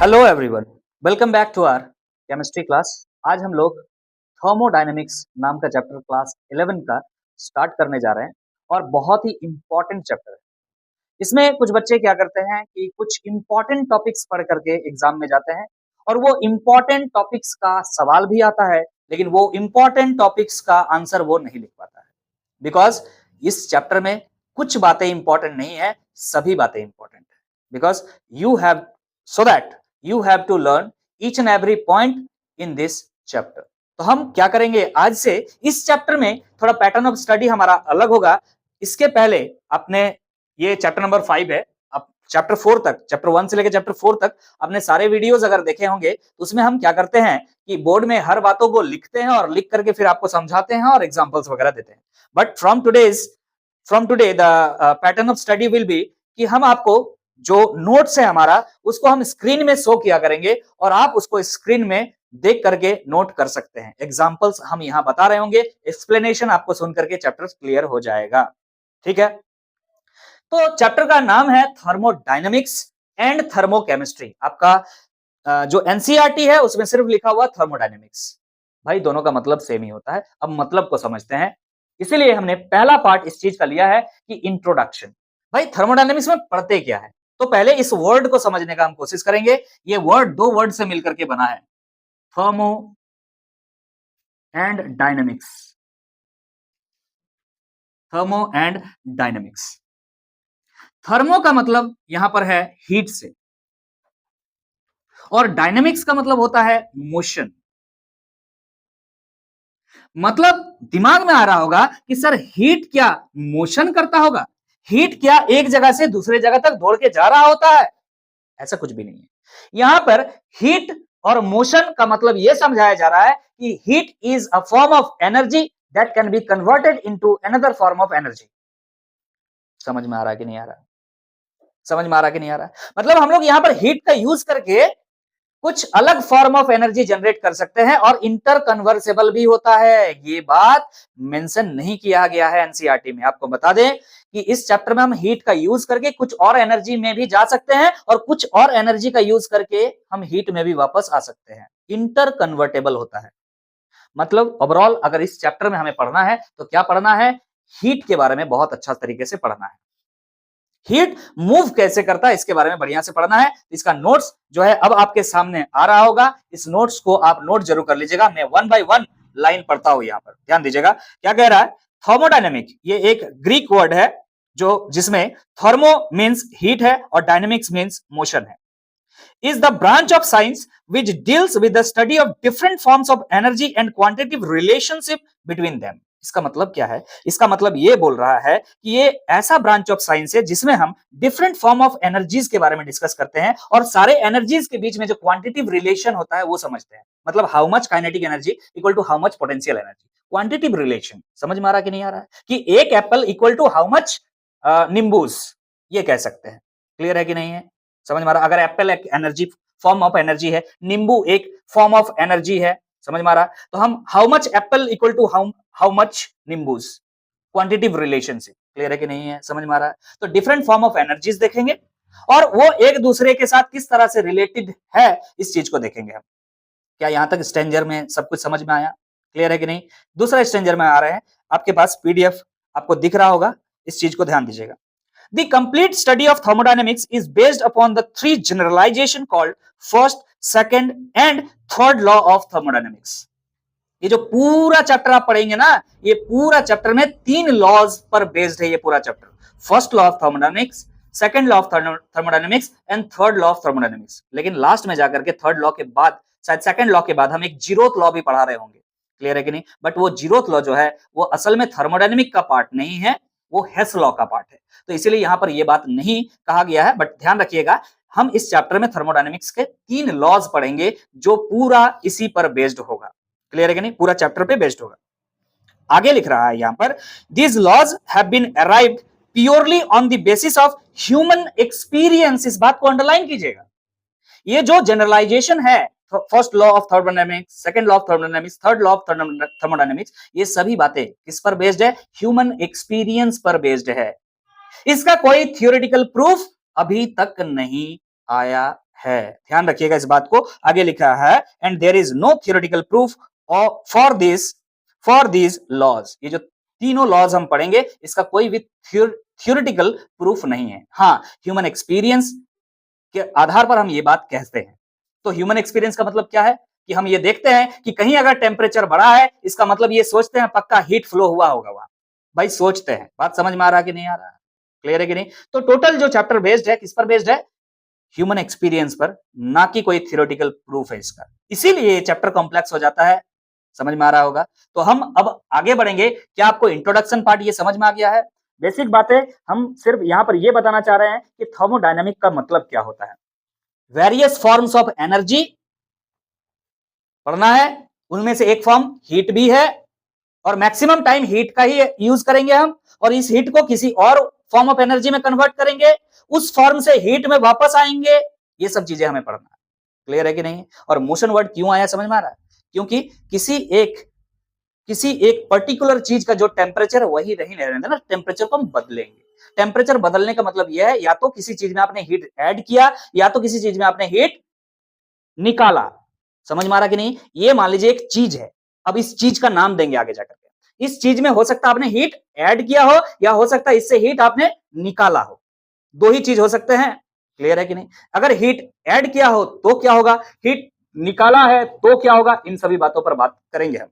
Hello everyone, welcome back to our chemistry class. आज हम लोग थर्मोडायनेमिक्स नाम का चैप्टर क्लास 11 का स्टार्ट करने जा रहे हैं और बहुत ही इम्पोर्टेंट चैप्टर है। इसमें कुछ बच्चे क्या करते हैं कि कुछ इम्पोर्टेंट टॉपिक्स पढ़ करके एग्जाम में जाते हैं और वो इम्पोर्टेंट टॉपिक्स का सवाल भी आता है, लेकिन वो इम्पोर्टेंट टॉपिक्स का आंसर वो नहीं लिख पाता है। बिकॉज इस चैप्टर में कुछ बातें इंपॉर्टेंट नहीं है, सभी बातें इंपॉर्टेंट है। Because you have so that you have to learn each and every point in this chapter। तो हम क्या करेंगे आज से, इस चैप्टर में थोड़ा पैटर्न ऑफ स्टडी हमारा अलग होगा। इसके पहले आपने ये चैप्टर नंबर 5 है, अब चैप्टर 4 तक, चैप्टर 1 से लेकर चैप्टर 4 तक अपने सारे वीडियोस अगर देखे होंगे तो उसमें हम क्या करते हैं कि बोर्ड में हर बातों को लिखते हैं और लिख करके फिर आपको समझाते हैं और एग्जांपल्स वगैरह देते हैं। But from today the pattern of study will be कि हम आपको जो नोट्स है हमारा उसको हम स्क्रीन में शो किया करेंगे और आप उसको स्क्रीन में देख करके नोट कर सकते हैं। एग्जांपल्स हम यहां बता रहे होंगे, एक्सप्लेनेशन आपको सुन करके चैप्टर क्लियर हो जाएगा। ठीक है, तो चैप्टर का नाम है थर्मोडायनेमिक्स एंड थर्मोकेमिस्ट्री। आपका जो एनसीईआरटी है उसमें सिर्फ लिखा हुआ थर्मोडायनेमिक्स। भाई दोनों का मतलब सेम ही होता है, अब मतलब को समझते हैं। इसीलिए हमने पहला पार्ट इस चीज का लिया है कि इंट्रोडक्शन। भाई थर्मोडायनेमिक्स में पढ़ते क्या है, तो पहले इस वर्ड को समझने का हम कोशिश करेंगे। ये वर्ड दो वर्ड से मिलकर के बना है, thermo and dynamics. Thermo and dynamics. Thermo का मतलब यहां पर है हीट से, और डायनेमिक्स का मतलब होता है मोशन। मतलब दिमाग में आ रहा होगा कि सर हीट क्या मोशन करता होगा, हीट क्या एक जगह से दूसरे जगह तक दौड़ के जा रहा होता है? ऐसा कुछ भी नहीं है। यहां पर हीट और मोशन का मतलब यह समझाया जा रहा है कि heat is a form of energy that can be converted into another form of energy. समझ में आ रहा है कि नहीं आ रहा? समझ में आ रहा है कि नहीं आ रहा? मतलब हम लोग यहां पर हीट का यूज करके कुछ अलग फॉर्म ऑफ एनर्जी जनरेट कर सकते हैं और इंटर कन्वर्सेबल भी होता है। ये बात मेंशन नहीं किया गया है एनसीईआरटी में। आपको बता दें कि इस चैप्टर में हम हीट का यूज करके कुछ और एनर्जी में भी जा सकते हैं और कुछ और एनर्जी का यूज करके हम हीट में भी वापस आ सकते हैं। इंटर कन्वर्टेबल होता है। मतलब ओवरऑल अगर इस चैप्टर में हमें पढ़ना है तो क्या पढ़ना है, हीट के बारे में बहुत अच्छा तरीके से पढ़ना है। हीट मूव कैसे करता है इसके बारे में बढ़िया से पढ़ना है। इसका नोट्स जो है अब आपके सामने आ रहा होगा, इस नोट्स को आप नोट जरूर कर लीजिएगा। मैं 1 बाय 1 लाइन पढ़ता हूं, यहां पर ध्यान दीजिएगा क्या कह रहा है। थर्मोडायनेमिक ये एक ग्रीक वर्ड है जो जिसमें थर्मो मींस हीट है और डायनेमिक्स मींस मोशन है। is the branch of science which deals with the study of different forms of energy and quantitative relationship between them। इसका मतलब क्या है? इसका मतलब ये बोल रहा है कि ये ऐसा ब्रांच ऑफ साइंस है जिसमें हम डिफरेंट फॉर्म ऑफ एनर्जीज के बारे में डिस्कस करते हैं और सारे एनर्जीज के बीच में जो क्वांटिटिव रिलेशन होता है वो समझते हैं। मतलब how much kinetic energy equal to how much potential energy, quantitative relation. समझ में आ रहा कि नहीं आ रहा है कि एक apple equal to how much नींबूस, ये कह सकते हैं। क्लियर है कि नहीं है? समझ में आ रहा? अगर एप्पल एक एनर्जी फॉर्म ऑफ एनर्जी है, नींबू एक फॉर्म ऑफ एनर्जी है, समझ में आ रहा? तो हम how much apple equal to how much नींबूस, क्वांटिटिव रिलेशनशिप। क्लियर है कि नहीं है? समझ में आ रहा है? तो डिफरेंट फॉर्म ऑफ एनर्जीज देखेंगे और वो एक दूसरे के साथ किस तरह से रिलेटेड है इस चीज को देखेंगे हम। क्या यहां तक स्ट्रेंजर में सब कुछ समझ में आया? क्लियर है कि नहीं? दूसरा स्ट्रेंजर में आ रहे हैं, आपके पास पीडीएफ आपको दिख रहा होगा, इस चीज को ध्यान दीजिएगा। The complete study of thermodynamics is based upon the three generalization called first, second and third law of thermodynamics। ये जो पूरा चैप्टर आप पढ़ेंगे ना, ये पूरा चैप्टर में 3 लॉज पर बेस्ड है ये पूरा chapter. First law of thermodynamics, second law of thermodynamics and third law of thermodynamics. लेकिन लास्ट में जाकर के थर्ड लॉ के बाद, शायद सेकंड लॉ के बाद हम एक जीरोथ लॉ भी पढ़ा रहे होंगे। क्लियर है कि नहीं? बट वो जीरोथ लॉ जो है वो असल में थर्मोडायनेमिक का पार्ट नहीं है, वो हेस लॉ का पार्ट है। तो इसीलिए यहां पर यह बात नहीं कहा गया है, बट ध्यान रखिएगा हम इस चैप्टर में थर्मोडायनेमिक्स के 3 लॉज पढ़ेंगे जो पूरा इसी पर बेस्ड होगा। क्लियर है कि नहीं? पूरा चैप्टर पे बेस्ड होगा। आगे लिख रहा है यहां पर, these laws have been arrived purely on the basis of human experience। इस बात को अंडरलाइन कीजिएगा। ये जो जनरलाइजेशन है, first law of thermodynamics, second law of thermodynamics, third law of thermodynamics, ये सभी बातें किस पर बेस्ड है? ह्यूमन एक्सपीरियंस पर बेस्ड है। इसका कोई थियोरेटिकल प्रूफ अभी तक नहीं आया है। ध्यान रखिएगा इस बात को, आगे लिखा है and there is no theoretical proof for this laws. ये जो तीनों लॉज हम पढ़ेंगे इसका कोई भी थियोरेटिकल प्रूफ नहीं है। हाँ, ह्यूमन एक्सपीरियंस के आधार पर हम ये बात कहते हैं। तो ह्यूमन एक्सपीरियंस का मतलब क्या है कि हम ये देखते हैं कि कहीं अगर टेम्परेचर बढ़ा है, इसका मतलब ये सोचते हैं पक्का हीट फ्लो हुआ होगा वहां। भाई सोचते हैं, बात समझ में आ रहा है कि नहीं आ रहा है, क्लियर है कि नहीं? तो टोटल जो चैप्टर बेस्ड है, किस पर बेस्ड है? ह्यूमन एक्सपीरियंस पर, ना कि कोई थियोरेटिकल प्रूफ है इसका। इसीलिए ये चैप्टर कॉम्प्लेक्स हो जाता है। समझ में आ रहा होगा? तो हम अब आगे बढ़ेंगे। क्या आपको इंट्रोडक्शन पार्ट ये समझ में आ गया है? बेसिक बातें हम सिर्फ यहां पर ये बताना चाह रहे हैं कि थर्मोडायनामिक का मतलब क्या होता है। वेरियस फॉर्म्स ऑफ एनर्जी पढ़ना है, उनमें से एक फॉर्म हीट भी है और मैक्सिमम टाइम हीट का ही यूज करेंगे हम, और इस हीट को किसी और फॉर्म ऑफ एनर्जी में कन्वर्ट करेंगे, उस फॉर्म से हीट में वापस आएंगे। ये सब चीजें हमें पढ़ना है, क्लियर है कि नहीं? और मोशन वर्ड क्यों आया समझ में आ रहा है? क्योंकि किसी एक पर्टिकुलर चीज का जो टेम्परेचर है वही नहीं रहने ना, टेम्परेचर को हम बदलेंगे। टेम्परेचर बदलने का मतलब यह है या तो किसी चीज में आपने हीट ऐड किया या तो किसी चीज में आपने हीट निकाला। समझ में आ रहा कि नहीं? ये मान लीजिए एक चीज है, अब इस चीज का नाम देंगे आगे जाकर के। इस चीज में हो सकता है आपने हीट ऐड किया हो या हो सकता है इससे हीट आपने निकाला हो, दो ही चीज हो सकते हैं, क्लियर है कि नहीं? अगर हीट ऐड किया हो तो क्या होगा, हीट निकाला है तो क्या होगा, इन सभी बातों पर बात करेंगे हम,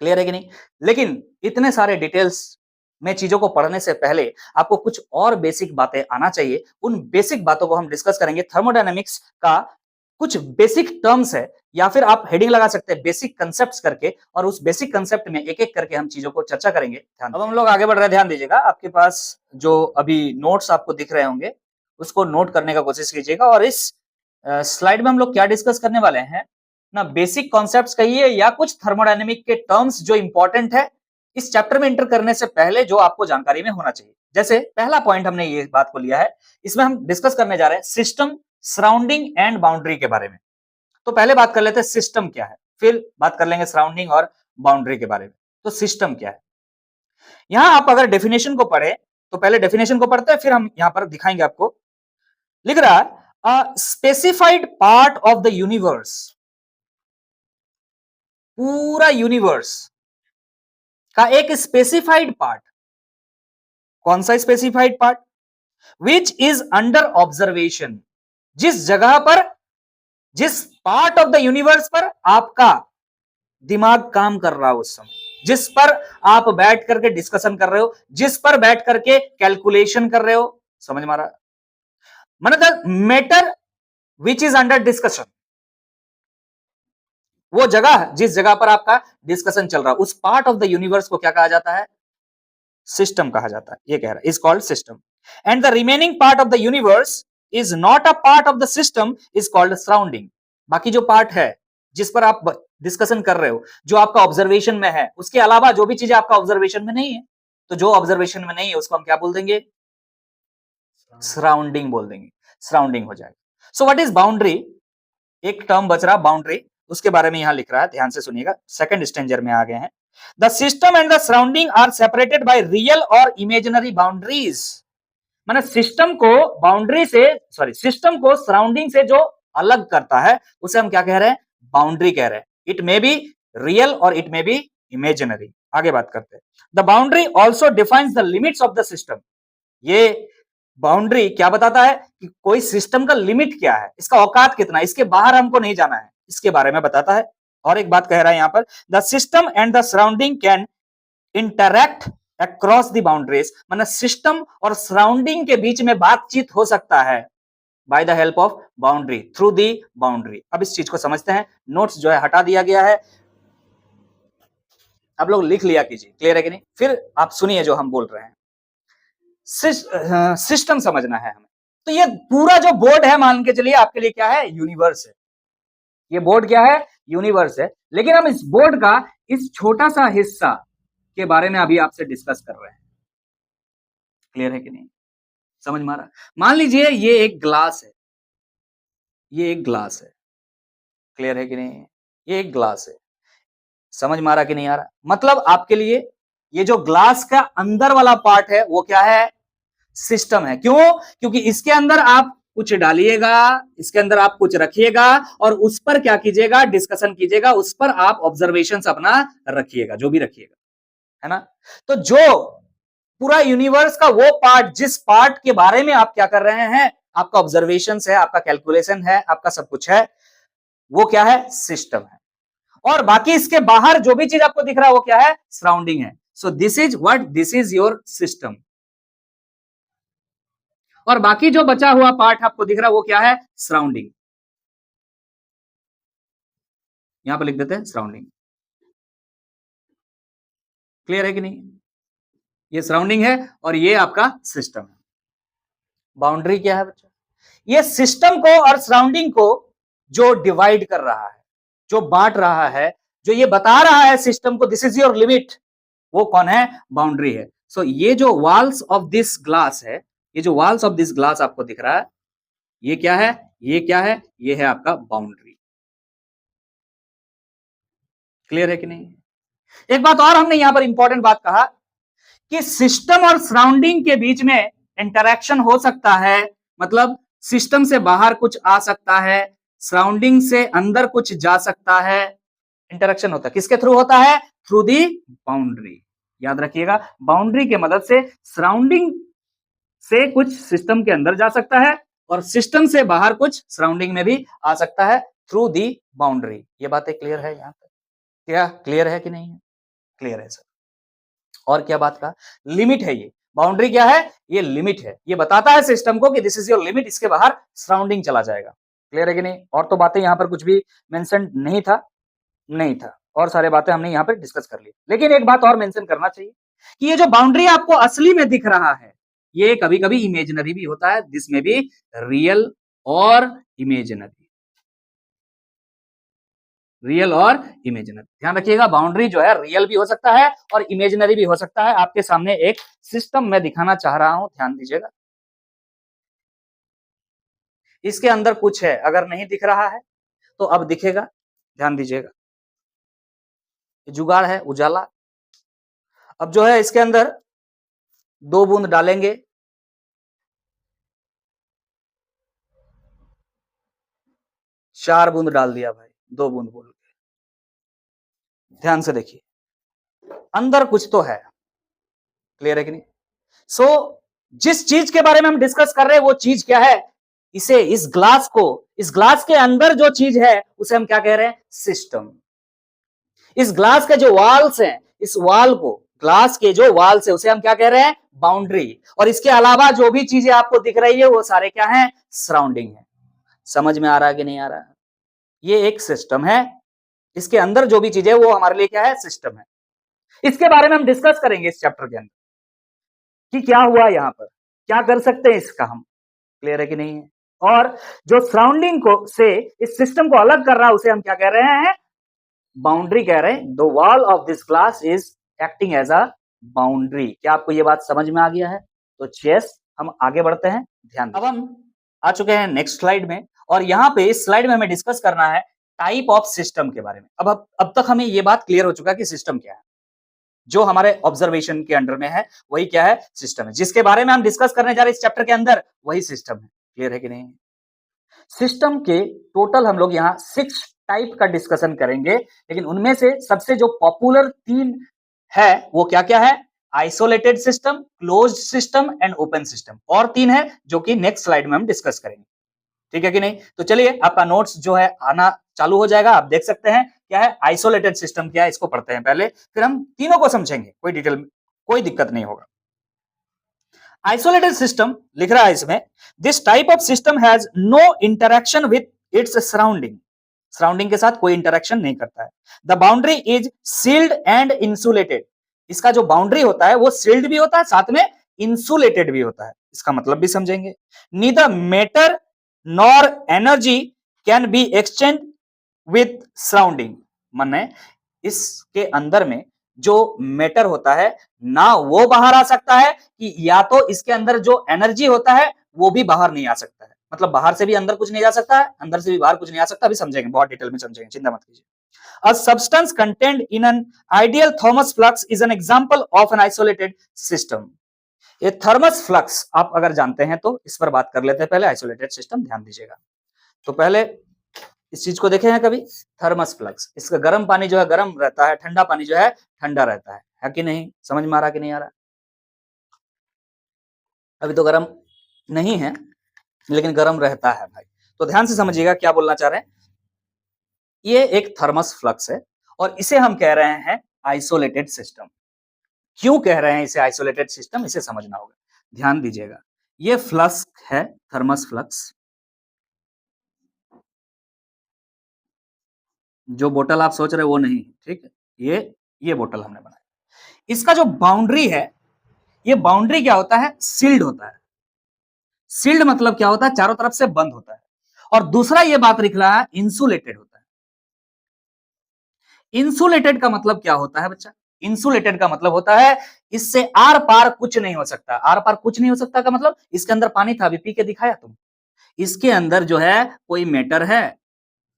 क्लियर है कि नहीं? लेकिन इतने सारे डिटेल्स में चीजों को पढ़ने से पहले आपको कुछ और बेसिक बातें आना चाहिए। उन बेसिक बातों को हम डिस्कस करेंगे। थर्मोडायनामिक्स का कुछ बेसिक टर्म्स है, या फिर आप हेडिंग लगा सकते हैं बेसिक कंसेप्ट्स करके, और उस बेसिक कंसेप्ट में एक एक करके हम चीजों को चर्चा करेंगे। अब हम लोग आगे बढ़ रहे हैं, ध्यान दीजिएगा। आपके पास जो अभी नोट्स आपको दिख रहे होंगे उसको नोट करने का कोशिश कीजिएगा। और इस स्लाइड में हम लोग क्या डिस्कस करने वाले हैं ना, बेसिक कॉन्सेप्ट्स कहिए या कुछ थर्मोडायनेमिक के टर्म्स जो इंपॉर्टेंट है इस चैप्टर में एंटर करने से पहले जो आपको जानकारी में होना चाहिए। जैसे पहला पॉइंट हमने ये बात को लिया है, इसमें हम डिस्कस करने जा रहे हैं सिस्टम, सराउंडिंग एंड बाउंड्री के बारे में। तो पहले बात कर लेते हैं सिस्टम क्या है, फिर बात कर लेंगे सराउंडिंग और बाउंड्री के बारे में। तो सिस्टम क्या है, यहां आप अगर डेफिनेशन को पढ़े तो पहले डेफिनेशन को पढ़ते हैं, फिर हम यहां पर दिखाएंगे आपको। लिख रहा है specified part of the universe, पूरा यूनिवर्स का एक स्पेसिफाइड पार्ट। कौन सा specified part? Which is under observation, जिस जगह पर, जिस पार्ट ऑफ द यूनिवर्स पर आपका दिमाग काम कर रहा हो उस समय, जिस पर आप बैठ करके डिस्कशन कर रहे हो, जिस पर बैठ करके कैलकुलेशन कर रहे हो। समझ में आ रहा? मतलब matter which is under discussion, वो जगह जिस जगह पर आपका डिस्कशन चल रहा है, उस पार्ट ऑफ द यूनिवर्स को क्या कहा जाता है? सिस्टम कहा जाता है। ये कह रहा है is called system. And the remaining part of the universe is not a part of the system, is called surrounding. बाकी जो पार्ट है जिस पर आप डिस्कशन कर रहे हो, जो आपका ऑब्जर्वेशन में है, उसके अलावा जो भी चीजें आपका ऑब्जर्वेशन में नहीं है, तो जो ऑब्जर्वेशन में नहीं है उसको हम क्या बोल देंगे? सराउंडिंग बोल देंगे, सराउंडिंग हो जाएगा। सो व्हाट इज बाउंड्री? एक टर्म बच रहा बाउंड्री, उसके बारे में यहां लिख रहा है, ध्यान से सुनिएगा। सेकंड स्टेंजर में आ गए हैं। The system and the surrounding are separated by real और इमेजिनरी बाउंड्रीज। माने सिस्टम को बाउंड्री से, सॉरी, सिस्टम को सराउंडिंग से जो अलग करता है उसे हम क्या कह रहे हैं? बाउंड्री कह रहे हैं। इट मे बी रियल और इट मे बी इमेजिनरी। आगे बात करते हैं। The boundary also defines the limits of the system. ये बाउंड्री क्या बताता है कि कोई सिस्टम का लिमिट क्या है, इसका औकात कितना है, इसके बाहर हमको नहीं जाना है, इसके बारे में बताता है। और एक बात कह रहा है यहां पर, the system and the surrounding can interact across the boundaries. मतलब सिस्टम और सराउंडिंग के बीच में बातचीत हो सकता है by the help of boundary, through the boundary. अब इस चीज को समझते हैं। नोट्स जो है हटा दिया गया है, आप लोग लिख लिया कीजिए, क्लियर है कि नहीं? फिर आप सुनिए जो हम बोल रहे हैं। सिस्टम समझना है हमें। तो ये पूरा जो बोर्ड है मान के चलिए आपके लिए क्या है? यूनिवर्स है। ये बोर्ड क्या है? यूनिवर्स है। लेकिन हम इस बोर्ड का इस छोटा सा हिस्सा के बारे में अभी आपसे डिस्कस कर रहे हैं, क्लियर है कि नहीं? समझ में आ रहा? मान लीजिए ये एक ग्लास है, ये एक ग्लास है, क्लियर है कि नहीं? ये एक ग्लास है। समझ में आ रहा कि नहीं आ रहा? मतलब आपके लिए ये जो ग्लास का अंदर वाला पार्ट है वो क्या है? सिस्टम है। क्यों? क्योंकि इसके अंदर आप कुछ डालिएगा, इसके अंदर आप कुछ रखिएगा और उस पर क्या कीजिएगा, डिस्कशन कीजिएगा, उस पर आप ऑब्जर्वेशंस अपना रखिएगा, जो भी रखिएगा, है ना। तो जो पूरा यूनिवर्स का वो पार्ट, जिस पार्ट के बारे में आप क्या कर रहे हैं, आपका ऑब्जर्वेशंस है, आपका कैलकुलेशन है, आपका सब कुछ है, वो क्या है, सिस्टम है। और बाकी इसके बाहर जो भी चीज आपको दिख रहा है वो क्या है, सराउंडिंग है। So this is what, this is your system. और बाकी जो बचा हुआ पार्ट आपको दिख रहा है वो क्या है, सराउंडिंग। यहां पर लिख देते हैं सराउंडिंग। क्लियर है कि नहीं? ये सराउंडिंग है और ये आपका सिस्टम है। बाउंड्री क्या है बच्चों? ये सिस्टम को और सराउंडिंग को जो डिवाइड कर रहा है, जो बांट रहा है, जो ये बता रहा है सिस्टम को दिस इज योर लिमिट, वो कौन है, बाउंड्री है। सो ये जो वॉल्स ऑफ दिस ग्लास है, ये जो वॉल्स ऑफ दिस ग्लास आपको दिख रहा है, ये क्या है, ये क्या है, ये है आपका बाउंड्री। क्लियर है कि नहीं? एक बात और हमने यहां पर इंपॉर्टेंट बात कहा कि सिस्टम और सराउंडिंग के बीच में इंटरैक्शन हो सकता है, मतलब सिस्टम से बाहर कुछ आ सकता है, सराउंडिंग से अंदर कुछ जा सकता है। इंटरैक्शन होता है, किसके थ्रू होता है, थ्रू दी बाउंड्री। याद रखिएगा, बाउंड्री के मदद से सराउंडिंग से कुछ सिस्टम के अंदर जा सकता है और सिस्टम से बाहर कुछ सराउंडिंग में भी आ सकता है थ्रू दी बाउंड्री। ये बातें क्लियर है यहां तक? क्या क्लियर है कि नहीं है? क्लियर है सर। और क्या बात का, लिमिट है ये बाउंड्री, क्या है, ये लिमिट है, ये बताता है सिस्टम को कि दिस इज योर लिमिट, इसके बाहर सराउंडिंग चला जाएगा। क्लियर है कि नहीं? और तो बातें यहां पर कुछ भी मेंशन नहीं था, नहीं था, और सारे बातें हमने यहां पर डिस्कस कर ली। लेकिन एक बात और मेंशन करना चाहिए कि ये जो बाउंड्री आपको असली में दिख रहा है, ये कभी कभी इमेजिनरी भी होता है, दिस में भी रियल और इमेजिनरी, रियल और इमेजिनरी। ध्यान रखिएगा, बाउंड्री जो है रियल भी हो सकता है और इमेजिनरी भी हो सकता है। आपके सामने एक सिस्टम मैं दिखाना चाह रहा हूं, ध्यान दीजिएगा। इसके अंदर कुछ है, अगर नहीं दिख रहा है तो अब दिखेगा, ध्यान दीजिएगा। जुगाड़ है, उजाला। अब जो है इसके अंदर 2 बूंद डालेंगे, चार बूंद डाल दिया भाई, 2 बूंद बोल के। ध्यान से देखिए, अंदर कुछ तो है। क्लियर है कि नहीं? सो जिस चीज के बारे में हम डिस्कस कर रहे हैं वो चीज क्या है, इसे, इस ग्लास को, इस ग्लास के अंदर जो चीज है उसे हम क्या कह रहे हैं, सिस्टम। इस ग्लास के जो वॉल्स हैं, इस वॉल को, ग्लास के जो वॉल्स है उसे हम क्या कह रहे हैं, बाउंड्री। और इसके अलावा जो भी चीजें आपको दिख रही है वो सारे क्या हैं, सराउंडिंग है। समझ में आ रहा है कि नहीं आ रहा है? ये एक सिस्टम है, इसके अंदर जो भी चीज है वो हमारे लिए क्या है, सिस्टम है। इसके बारे में हम डिस्कस करेंगे इस चैप्टर के अंदर कि क्या हुआ यहां पर, क्या कर सकते हैं इसका हम। क्लियर है कि नहीं है? और जो सराउंडिंग को से इस सिस्टम को अलग कर रहा है उसे हम क्या कह रहे हैं, बाउंड्री कह रहे हैं। The wall of this glass is acting as a boundary. क्या आपको ये बात समझ में आ गया है? तो चेस हम आगे बढ़ते हैं, ध्यान। अब हम आ चुके हैं नेक्स्ट स्लाइड में, और यहां पे इस स्लाइड में हमें डिस्कस करना है टाइप ऑफ सिस्टम के बारे में। अब तक हमें ये बात क्लियर हो चुका है कि सिस्टम क्या है, जो हमारे ऑब्जर्वेशन के अंडर में है वही क्या है, सिस्टम है। जिसके बारे में हम डिस्कस करने जा रहे हैं इस चैप्टर के अंदर वही सिस्टम है। क्लियर है कि नहीं? सिस्टम के टोटल हम लोग यहाँ 6 टाइप का डिस्कशन करेंगे, लेकिन उनमें से सबसे जो पॉपुलर 3 है वो क्या क्या है, isolated system, closed system and open system. और 3 है जो कि नेक्स्ट स्लाइड में हम डिस्कस करेंगे। ठीक है कि नहीं? तो चलिए, आपका नोट्स जो है आना चालू हो जाएगा, आप देख सकते हैं क्या है आइसोलेटेड सिस्टम, क्या है इसको पढ़ते हैं पहले, फिर हम तीनों को समझेंगे, कोई डिटेल में कोई दिक्कत नहीं होगा। आइसोलेटेड सिस्टम लिख रहा है इसमें, this type of system has no interaction with its surrounding, surrounding के साथ कोई इंटरेक्शन नहीं करता है। The boundary is sealed and insulated, इसका जो बाउंड्री होता है वो सील्ड भी होता है, साथ में इंसुलेटेड भी होता है। इसका मतलब भी समझेंगे। Neither matter nor energy can be exchange with surrounding, माने इसके अंदर में जो मैटर होता है ना वो बाहर आ सकता है, कि या तो इसके अंदर जो एनर्जी होता है वो भी बाहर नहीं आ सकता है। मतलब बाहर से भी अंदर कुछ नहीं जा सकता है, अंदर से भी बाहर कुछ नहीं आ सकता। अभी समझेंगे, बहुत डिटेल में समझेंगे, चिंता मत कीजिए। A substance contained in an ideal Thomas flux is an example of an isolated system. ये थर्मस फ्लक्स आप अगर जानते हैं तो इस पर बात कर लेते हैं पहले। आइसोलेटेड सिस्टम ध्यान दीजिएगा। तो पहले इस चीज को देखे हैं कभी, थर्मस फ्लक्स। इसका गर्म पानी जो है गर्म रहता है, ठंडा पानी जो है ठंडा रहता है कि नहीं? समझ में आ रहा कि नहीं आ रहा? अभी तो गर्म नहीं है लेकिन गर्म रहता है भाई। तो ध्यान से समझिएगा क्या बोलना चाह रहे हैं। ये एक थर्मस फ्लक्स है और इसे हम कह रहे हैं आइसोलेटेड सिस्टम। क्यों कह रहे हैं इसे आइसोलेटेड सिस्टम, इसे समझना होगा। ध्यान दीजिएगा, ये फ्लक्स है, थर्मस फ्लक्स। जो बोतल आप सोच रहे हो वो नहीं, ठीक है? ये बोतल हमने बनाया। इसका जो बाउंड्री है, ये बाउंड्री क्या होता है? सील्ड होता है। सील्ड मतलब क्या होता है? चारों तरफ से बंद होता है। और दूसरा ये बात लिख रहा है इंसुलेटेड होता है। इंसुलेटेड का मतलब क्या होता है बच्चा? इंसुलेटेड का मतलब होता है इससे आर पार कुछ नहीं हो सकता। आर पार कुछ नहीं हो सकता का मतलब, इसके अंदर पानी था, अभी पी के दिखाया तुम। इसके अंदर जो है कोई मैटर है,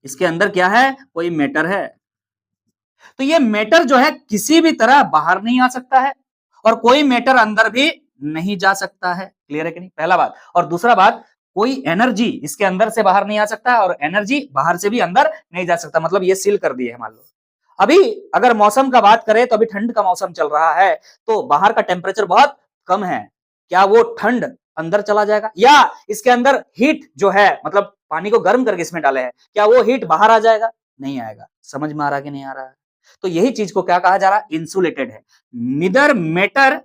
इसके अंदर क्या है? कोई मैटर है। तो ये मैटर जो है किसी भी तरह बाहर नहीं आ सकता है और कोई मैटर अंदर भी नहीं जा सकता है। क्लियर है कि नहीं? पहला बात। और दूसरा बात, कोई एनर्जी इसके अंदर से बाहर नहीं आ सकता है और एनर्जी बाहर से भी अंदर नहीं जा सकता। मतलब ये सील कर दिए है। मान लो अभी अगर मौसम का बात करें तो अभी ठंड का मौसम चल रहा है, तो बाहर का टेम्परेचर बहुत कम है। क्या वो ठंड अंदर चला जाएगा? या इसके अंदर हीट जो है, मतलब पानी को गर्म करके इसमें डाले हैं, क्या वो हीट बाहर आ जाएगा? नहीं आएगा। समझ में आ रहा कि नहीं आ रहा है? तो यही चीज को क्या कहा जा रहा है? इंसुलेटेड है। निदर मैटर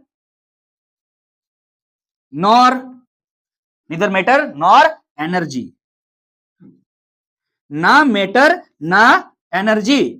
नॉर एनर्जी। ना मैटर ना एनर्जी,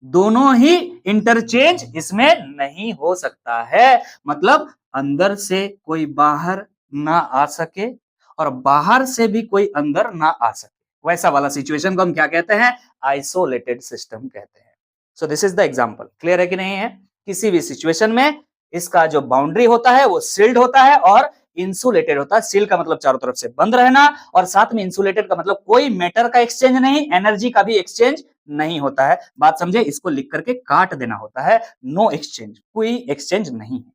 दोनों ही इंटरचेंज इसमें नहीं हो सकता है। मतलब अंदर से कोई बाहर ना आ सके और बाहर से भी कोई अंदर ना आ सके, वैसा वाला सिचुएशन को हम क्या कहते हैं? आइसोलेटेड सिस्टम कहते हैं। So this is the example. Clear है कि नहीं है? किसी भी सिचुएशन में इसका जो बाउंड्री होता है वो सील्ड होता है और इंसुलेटेड होता है। सील का मतलब चारों तरफ से बंद रहना, और साथ में इंसुलेटेड का मतलब कोई मैटर का एक्सचेंज नहीं, एनर्जी का भी एक्सचेंज नहीं होता है। बात समझे? इसको लिख करके काट देना होता है। नो एक्सचेंज, कोई एक्सचेंज नहीं है।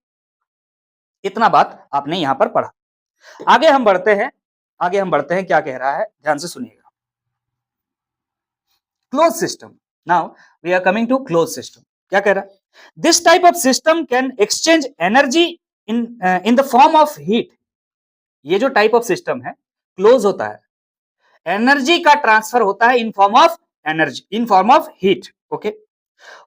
इतना बात आपने यहां पर पढ़ा। आगे हम बढ़ते हैं, क्या कह रहा है, ध्यान से सुनिएगा। Close system. Now we are coming to close system. क्या कह रहा है? This type of system can exchange energy in the form of heat. ये जो टाइप ऑफ सिस्टम है क्लोज होता है, एनर्जी का ट्रांसफर होता है in form of energy, in form of heat. Okay,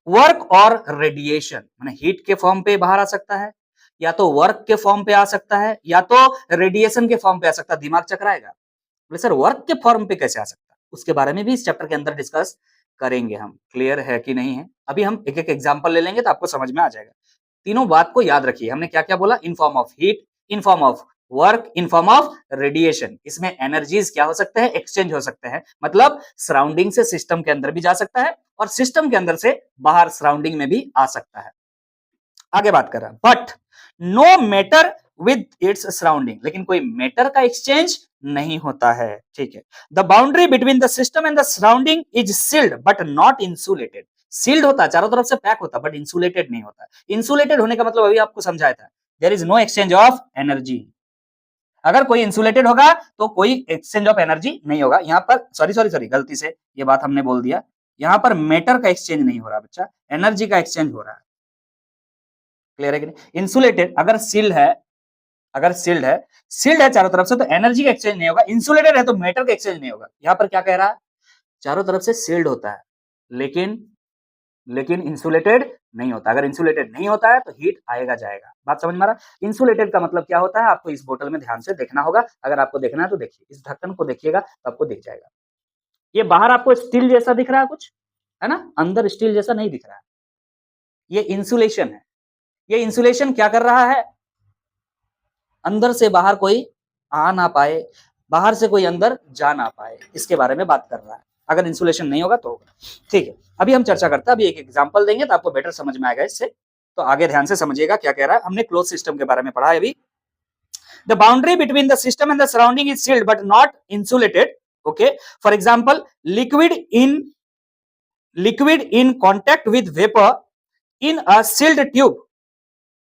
work और रेडिएशन, माने हीट के फॉर्म पे बाहर आ सकता है, या तो वर्क के फॉर्म पे आ सकता है, या तो रेडिएशन के फॉर्म पे आ सकता है। दिमाग चकराएगा, बोले सर वर्क के फॉर्म पे कैसे आ सकता है? उसके बारे में भी इस चैप्टर के अंदर डिस्कस करेंगे हम। क्लियर है कि नहीं है? अभी हम एक एक एग्जांपल ले लेंगे तो आपको समझ में आ जाएगा। तीनों बात को याद रखिए। हमने क्या क्या बोला? इन form of heat, in form of work, in form of radiation. इसमें एनर्जीज क्या हो सकते हैं? एक्सचेंज हो सकते हैं। मतलब सराउंडिंग से सिस्टम के अंदर भी जा सकता है और सिस्टम के अंदर से बाहर सराउंडिंग में भी आ सकता है। आगे बात कर रहा है, but no matter with its surrounding, लेकिन कोई मैटर का एक्सचेंज नहीं होता है। ठीक है, the boundary between the system and the surrounding is sealed but not insulated. Sealed होता है, चारों तरफ से पैक होता है, बट इंसुलेटेड नहीं होता। इंसुलेटेड होने का मतलब अभी आपको समझाया था, there is no exchange of energy. अगर कोई इंसुलेटेड होगा तो कोई एक्सचेंज ऑफ एनर्जी नहीं होगा। यहां पर सॉरी गलती से ये बात हमने बोल दिया, यहां पर मैटर का एक्सचेंज नहीं हो रहा बच्चा, एनर्जी का एक्सचेंज हो रहा है। क्लियर है कि नहीं? इंसुलेटेड अगर सील्ड है, सील्ड है चारों तरफ से, तो एनर्जी का एक्सचेंज नहीं होगा। इंसुलेटेड है तो मैटर का एक्सचेंज नहीं होगा। यहां पर क्या कह रहा है? चारों तरफ से सील्ड होता है लेकिन इंसुलेटेड नहीं होता। अगर इंसुलेटेड नहीं होता है तो हीट आएगा जाएगा। बात समझ में आ रहा? इंसुलेटेड का मतलब क्या होता है आपको इस बोतल में ध्यान से देखना होगा। अगर आपको देखना है तो देखिए, इस ढक्कन को देखिएगा तो आपको दिख जाएगा। ये बाहर आपको स्टील जैसा दिख रहा है कुछ, है ना? अंदर स्टील जैसा नहीं दिख रहा है, ये इंसुलेशन है। ये इंसुलेशन क्या कर रहा है? अंदर से बाहर कोई आ ना पाए, बाहर से कोई अंदर जा ना पाए, इसके बारे में बात कर रहा है। अगर इंसुलेशन नहीं होगा तो होगा। ठीक है, अभी हम चर्चा करते हैं। अभी एक एग्जांपल देंगे तो आपको बेटर समझ में आएगा इससे। तो आगे ध्यान से समझिएगा क्या कह रहा है। हमने क्लोज सिस्टम के बारे में पढ़ा है अभी। The boundary between the system and the surrounding is sealed but not insulated. Okay, for example liquid in contact with vapour in a sealed tube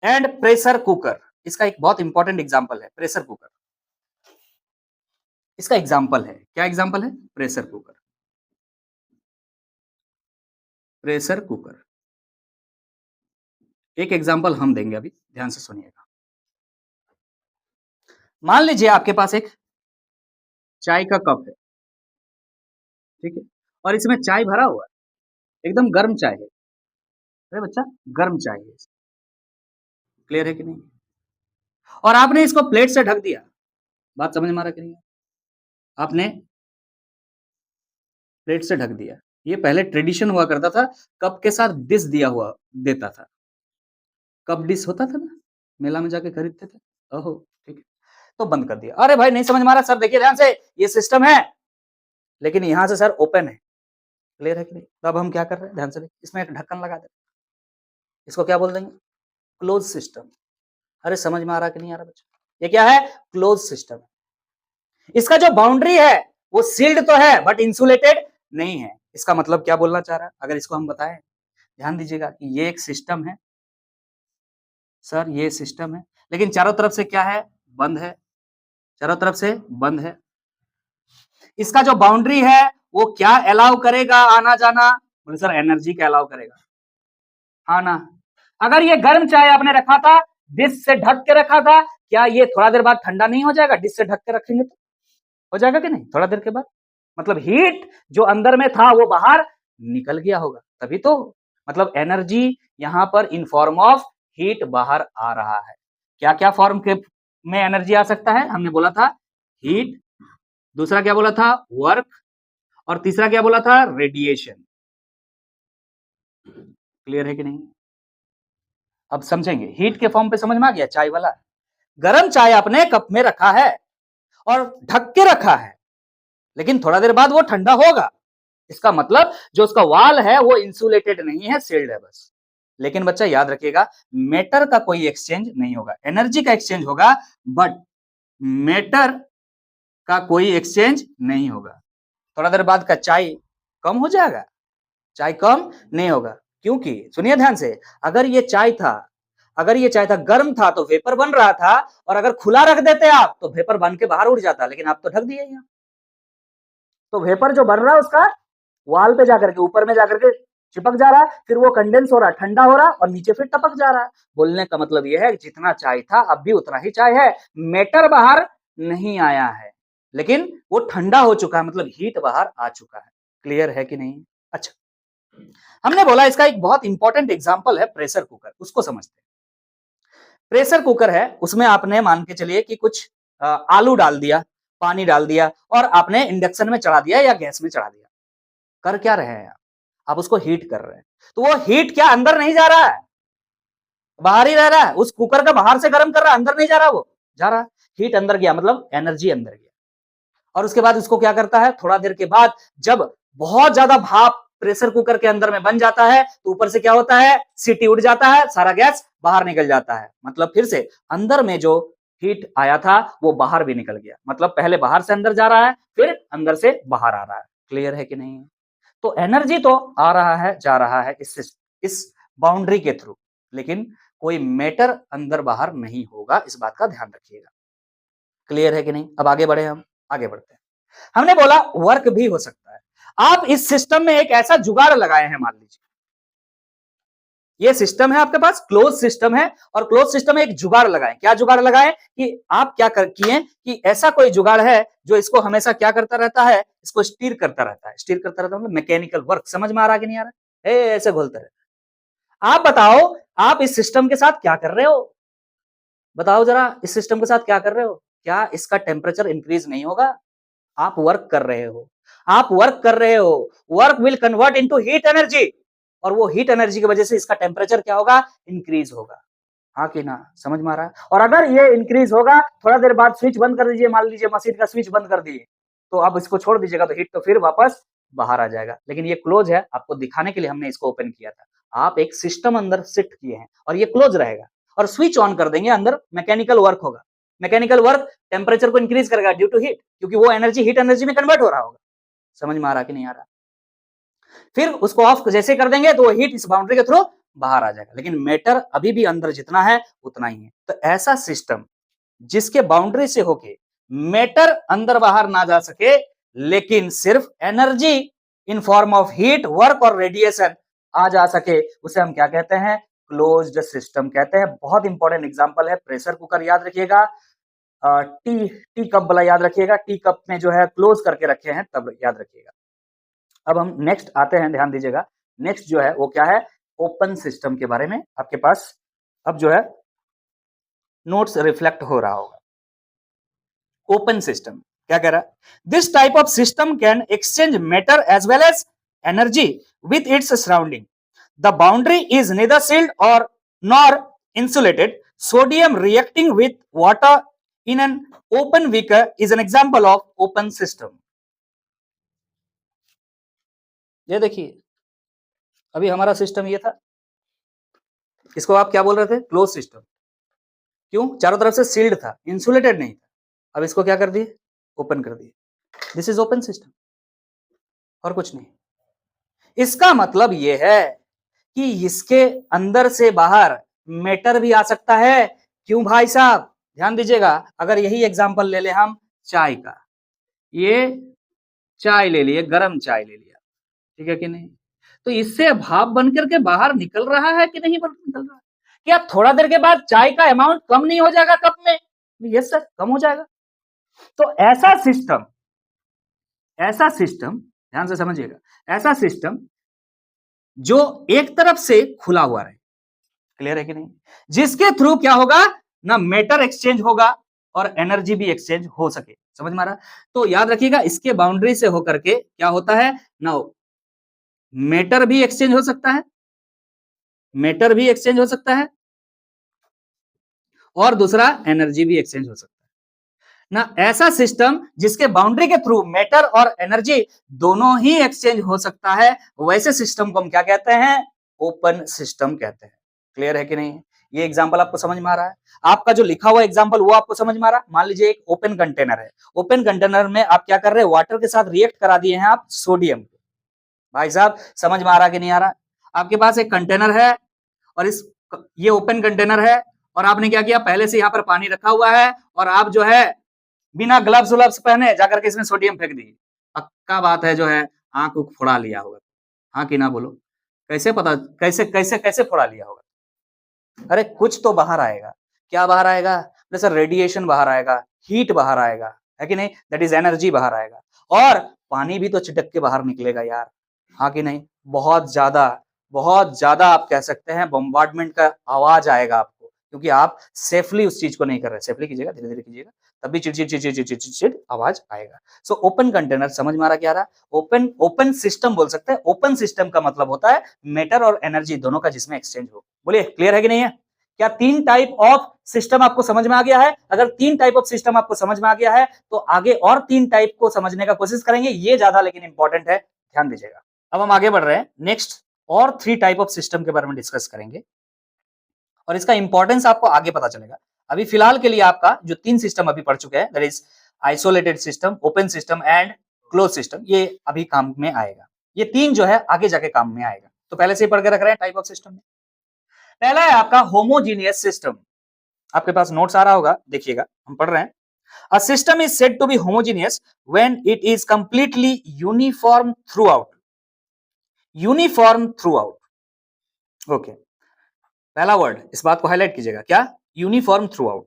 and pressure cooker. इसका एक बहुत इंपॉर्टेंट एग्जाम्पल है प्रेशर कुकर। इसका example है, क्या example है? Pressure cooker. Pressure cooker एक example हम देंगे, अभी ध्यान से सुनिएगा। मान लीजिए आपके पास एक चाय का कप है, ठीक है, और इसमें चाय भरा हुआ है, एकदम गर्म चाय है। अरे बच्चा, गर्म चाय है, क्लियर है कि नहीं? और आपने इसको प्लेट से ढक दिया। बात समझ में आ रहा कि नहीं? आपने प्लेट से ढक दिया। ये पहले ट्रेडिशन हुआ करता था, कप के साथ डिश दिया हुआ देता था। कप डिश होता था ना, मेला में जाके खरीदते थे। ओहो, ठीक है, तो बंद कर दिया। अरे भाई नहीं समझ में आ रहा सर, देखिए ध्यान से, ये सिस्टम है लेकिन यहां से सर ओपन है, क्लियर है कि नहीं? तो अब हम क्या कर रहे हैं, ध्यान से देखिए, इसमें एक ढक्कन लगा दे, इसको क्या बोल देंगे? Close system. अरे समझ में आ रहा कि नहीं आ रहा बच्चा? ये क्या है? Close system. इसका जो बाउंड्री है वो सील्ड तो है बट इंसुलेटेड नहीं है। इसका मतलब क्या बोलना चाह रहा है अगर इसको हम बताएं? ध्यान दीजिएगा कि ये एक सिस्टम है सर, ये सिस्टम है, लेकिन चारों तरफ से क्या है? बंद है, चारों तरफ से बंद है। इसका जो बाउंड्री है वो क्या अलाउ करेगा आना जाना? बोले सर एनर्जी का अलाउ करेगा। हाँ ना? अगर ये गर्म चाय आपने रखा था, डिश से ढक के रखा था, क्या ये थोड़ा देर बाद ठंडा नहीं हो जाएगा? डिश से ढक के रखेंगे तो हो जाएगा कि नहीं? थोड़ा देर के बाद मतलब हीट जो अंदर में था वो बाहर निकल गया होगा, तभी तो मतलब एनर्जी यहां पर इन फॉर्म ऑफ हीट बाहर आ रहा है। क्या क्या फॉर्म के में एनर्जी आ सकता है? हमने बोला था हीट, दूसरा क्या बोला था? वर्क, और तीसरा क्या बोला था? रेडिएशन। क्लियर है कि नहीं? अब समझेंगे, हीट के फॉर्म पे समझ में आ गया? चाय वाला, गर्म चाय आपने कप में रखा है और ढक के रखा है, लेकिन थोड़ा देर बाद वो ठंडा होगा। इसका मतलब जो उसका वाल है वो इंसुलेटेड नहीं है, सील्ड है बस। लेकिन बच्चा याद रखिएगा, मैटर का कोई एक्सचेंज नहीं होगा, एनर्जी का एक्सचेंज होगा बट मैटर का कोई एक्सचेंज नहीं होगा। थोड़ा देर बाद का चाय कम हो जाएगा? चाय कम नहीं होगा, क्योंकि सुनिए ध्यान से, अगर ये चाय था गर्म था तो वेपर बन रहा था, और अगर खुला रख देते आप तो वेपर बन के बाहर उड़ जाता, लेकिन आप तो ढक दिए यहाँ, तो वेपर जो बन रहा है उसका वाल पे जाकर के, ऊपर में जाकर के चिपक जा रहा है, फिर वो कंडेंस हो रहा है, ठंडा हो रहा है और नीचे फिर टपक जा रहा है। बोलने का मतलब यह है कि जितना चाय था अब भी उतना ही चाय है, मैटर बाहर नहीं आया है, लेकिन वो ठंडा हो चुका है, मतलब हीट बाहर आ चुका है। क्लियर है कि नहीं? अच्छा, हमने बोला इसका एक बहुत इंपॉर्टेंट एग्जांपल है प्रेशर कुकर, उसको समझते हैं। प्रेशर कुकर है, उसमें आपने मान के चलिए कि कुछ आलू डाल दिया, पानी डाल दिया और आपने इंडक्शन में चढ़ा दिया या गैस में चढ़ा दिया। कर क्या रहे हैं आप उसको हीट कर रहे हैं, तो वो हीट क्या अंदर नहीं जा रहा है, बाहर ही रह रहा है। उस कुकर का बाहर से गर्म कर रहा है, अंदर नहीं जा रहा, वो जा रहा है। हीट अंदर गया मतलब एनर्जी अंदर गया, और उसके बाद उसको क्या करता है, थोड़ा देर के बाद जब बहुत ज्यादा भाप प्रेशर कुकर के अंदर में बन जाता है तो ऊपर से क्या होता है, सीटी उड़ जाता है, सारा गैस बाहर निकल जाता है, मतलब फिर से अंदर में जो हीट आया था वो बाहर भी निकल गया, मतलब पहले बाहर से अंदर जा रहा है फिर अंदर से बाहर आ रहा है। क्लियर है कि नहीं? तो एनर्जी तो आ रहा है जा रहा है इस बाउंड्री के थ्रू, लेकिन कोई मैटर अंदर बाहर नहीं होगा, इस बात का ध्यान रखिएगा। क्लियर है कि नहीं? अब आगे बढ़े, हम आगे बढ़ते हैं। हमने बोला वर्क भी हो सकता है। आप इस सिस्टम में एक ऐसा जुगाड़ लगाए हैं, मान लीजिए ये सिस्टम है आपके पास, क्लोज सिस्टम है, और क्लोज सिस्टम में एक जुगाड़ लगाए। क्या जुगाड़ लगाए कि आप क्या किए कि ऐसा कोई जुगाड़ है जो इसको हमेशा क्या करता रहता है, इसको स्टीर करता रहता है। स्टीर करता रहता है मतलब मैकेनिकल वर्क। समझ में आ रहा कि नहीं आ रहा? ऐसे घोलते रहता। आप बताओ, आप इस सिस्टम के साथ क्या कर रहे हो? बताओ जरा, इस सिस्टम के साथ क्या कर रहे हो? क्या इसका टेम्परेचर इंक्रीज नहीं होगा? आप वर्क कर रहे हो, आप वर्क कर रहे हो, work will convert into heat energy, और वो हीट एनर्जी की वजह से इसका टेम्परेचर क्या होगा, इंक्रीज होगा। हाँ कि ना? समझ में आ रहा है? और अगर ये इंक्रीज होगा, थोड़ा देर बाद स्विच बंद कर दीजिए, मान लीजिए मशीन का स्विच बंद कर दिए, तो अब इसको छोड़ दीजिएगा तो हीट तो फिर वापस बाहर आ जाएगा। लेकिन ये क्लोज है, आपको दिखाने के लिए हमने इसको ओपन किया था। आप एक सिस्टम अंदर शिफ्ट किए हैं और ये क्लोज रहेगा, और स्विच ऑन कर देंगे, अंदर मैकेनिकल वर्क होगा। मैकेनिकल वर्क टेम्परेचर को इंक्रीज करेगा ड्यू टू हीट, क्योंकि वो एनर्जी हीट एनर्जी में कन्वर्ट हो रहा होगा। समझ में आ रहा कि नहीं आ रहा? फिर उसको ऑफ जैसे कर देंगे तो वो हीट इस बाउंड्री के थ्रू बाहर आ जाएगा, लेकिन मैटर अभी भी अंदर जितना है उतना ही है। तो ऐसा सिस्टम जिसके बाउंड्री से होके मैटर अंदर बाहर ना जा सके, लेकिन सिर्फ energy in form of heat, work और रेडिएशन आ जा सके, उसे हम क्या कहते हैं? क्लोज्ड सिस्टम कहते हैं। बहुत इंपॉर्टेंट एग्जांपल है प्रेशर कुकर, याद रखिएगा। टी टी कप वाला याद रखिएगा, टी कप में जो है क्लोज करके रखे हैं, तब याद रखिएगा। अब हम नेक्स्ट आते हैं, ध्यान दीजिएगा। नेक्स्ट जो है वो क्या है? ओपन सिस्टम के बारे में आपके पास अब जो है नोट्स रिफ्लेक्ट हो रहा होगा। ओपन सिस्टम क्या कह रहा है? This type of system can exchange matter as well as energy with its surrounding. The boundary is neither sealed or nor insulated. Sodium reacting with water in an open beaker is an example of open system. ये देखिए, अभी हमारा system ये था, इसको आप क्या बोल रहे थे? Close system. क्यों? चारों तरफ से सील्ड था, इंसुलेटेड नहीं था। अब इसको क्या कर दिए? ओपन कर दिए। दिस इज ओपन सिस्टम, और कुछ नहीं। इसका मतलब यह है कि इसके अंदर से बाहर मैटर भी आ सकता है। क्यों भाई साहब? ध्यान दीजिएगा। अगर यही एग्जांपल ले ले हम चाय का, ये चाय ले लिए, गरम चाय ले लिया, ठीक है कि नहीं? तो इससे भाप बन करके बाहर निकल रहा है कि नहीं निकल रहा है? क्या थोड़ा देर के बाद चाय का अमाउंट कम नहीं हो जाएगा कप में? यस सर, कम हो जाएगा। तो ऐसा सिस्टम ध्यान से समझिएगा, ऐसा सिस्टम जो एक तरफ से खुला हुआ रहे, क्लियर है कि नहीं? जिसके थ्रू क्या होगा ना, मैटर एक्सचेंज होगा और एनर्जी भी एक्सचेंज हो सके। समझ में आ रहा? तो याद रखिएगा, इसके बाउंड्री से होकर के क्या होता है ना, मैटर भी एक्सचेंज हो सकता है, मैटर भी एक्सचेंज हो सकता है, और दूसरा एनर्जी भी एक्सचेंज हो सकता है ना। ऐसा सिस्टम जिसके बाउंड्री के थ्रू मैटर और एनर्जी दोनों ही एक्सचेंज हो सकता है, वैसे सिस्टम को हम क्या कहते हैं? ओपन सिस्टम कहते हैं। क्लियर है कि नहीं? ये एग्जांपल आपको समझ में आ रहा है? आपका जो लिखा हुआ एग्जांपल वो आपको समझ में आ रहा है? मान लीजिए एक ओपन कंटेनर है, ओपन कंटेनर में आप क्या कर रहे हैं? वाटर के साथ रिएक्ट करा दिए हैं आप सोडियम। भाई साहब समझ में आ रहा कि नहीं आ रहा? आपके पास एक कंटेनर है और ये ओपन कंटेनर है, और आपने क्या किया? पहले से यहाँ पर पानी रखा हुआ है, और आप जो है बिना ग्लव्स व्लव्स पहने जाकर के इसमें सोडियम फेंक दी। पक्का बात है जो है आंख उख फोड़ा लिया होगा। हाँ कि ना बोलो? कैसे पता, कैसे कैसे कैसे फोड़ा लिया होगा? अरे कुछ तो बाहर आएगा। क्या बाहर आएगा? जैसे रेडिएशन बाहर आएगा, हीट बाहर आएगा, है कि नहीं? दैट इज एनर्जी बाहर आएगा, और पानी भी तो छिटक के बाहर निकलेगा यार। हाँ कि नहीं? बहुत ज्यादा आप कह सकते हैं बम्बार्डमेंट का आवाज आएगा आपको, क्योंकि आप सेफली उस चीज को नहीं कर रहे। सेफली कीजिएगा, धीरे धीरे कीजिएगा, तब भी चिड़चिड़ चिड़चिड़ चिड़चिड़ चिड़चिड़ आवाज आएगा। सो ओपन कंटेनर समझ में आ रहा क्या रहा? ओपन सिस्टम बोल सकते हैं। ओपन सिस्टम का मतलब होता है मैटर और एनर्जी दोनों का जिसमें एक्सचेंज हो। बोलिए क्लियर है कि नहीं है? क्या 3 टाइप ऑफ सिस्टम आपको समझ में आ गया है? अगर 3 टाइप ऑफ सिस्टम आपको समझ में आ गया है तो आगे और 3 टाइप को समझने का कोशिश करेंगे। ये ज्यादा लेकिन इंपॉर्टेंट है, ध्यान दीजिएगा। अब हम आगे बढ़ रहे हैं, नेक्स्ट और 3 टाइप ऑफ सिस्टम के बारे में डिस्कस करेंगे, और इसका इंपॉर्टेंस आपको आगे पता चलेगा। अभी फिलहाल के लिए आपका जो 3 सिस्टम अभी पढ़ चुके हैं, that is isolated system, open system and close system, ये अभी काम में आएगा। ये 3 जो है आगे जाके काम में आएगा। तो पहले से ही पढ़ के रख रहे हैं टाइप ऑफ सिस्टम में। पहला है आपका होमोजीनियस सिस्टम। आपके पास नोट्स आ रहा होगा, देखिएगा, हम पढ़ रहे हैं। A system is said to be homogeneous when it is completely uniform throughout. Uniform throughout. Okay. पहला वर्ड, इस बात को हाईलाइट कीजिएगा, क्या? Uniform through out.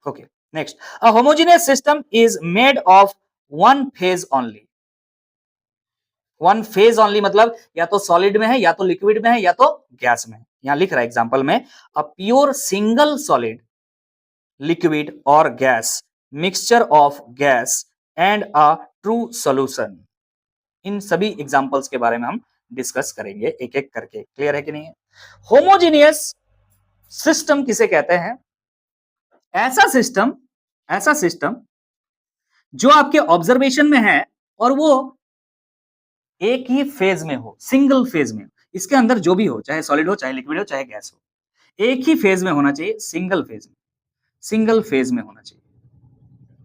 Okay, next, a homogeneous system is made of one phase only. One phase only मतलब या तो solid में है, या तो लिक्विड में है, या तो गैस में है। यहां लिख रहा है एग्जांपल में, a pure single solid, liquid और gas, mixture of gas and a true solution. इन सभी एग्जांपल्स के बारे में हम डिस्कस करेंगे एक एक करके। क्लियर है कि नहीं है? होमोजीनियस सिस्टम किसे कहते हैं? ऐसा सिस्टम जो आपके ऑब्जर्वेशन में है और वो एक ही फेज में हो, सिंगल फेज में। इसके अंदर जो भी हो, चाहे सॉलिड हो, चाहे लिक्विड हो, चाहे गैस हो, एक ही फेज में होना चाहिए, सिंगल फेज में होना चाहिए।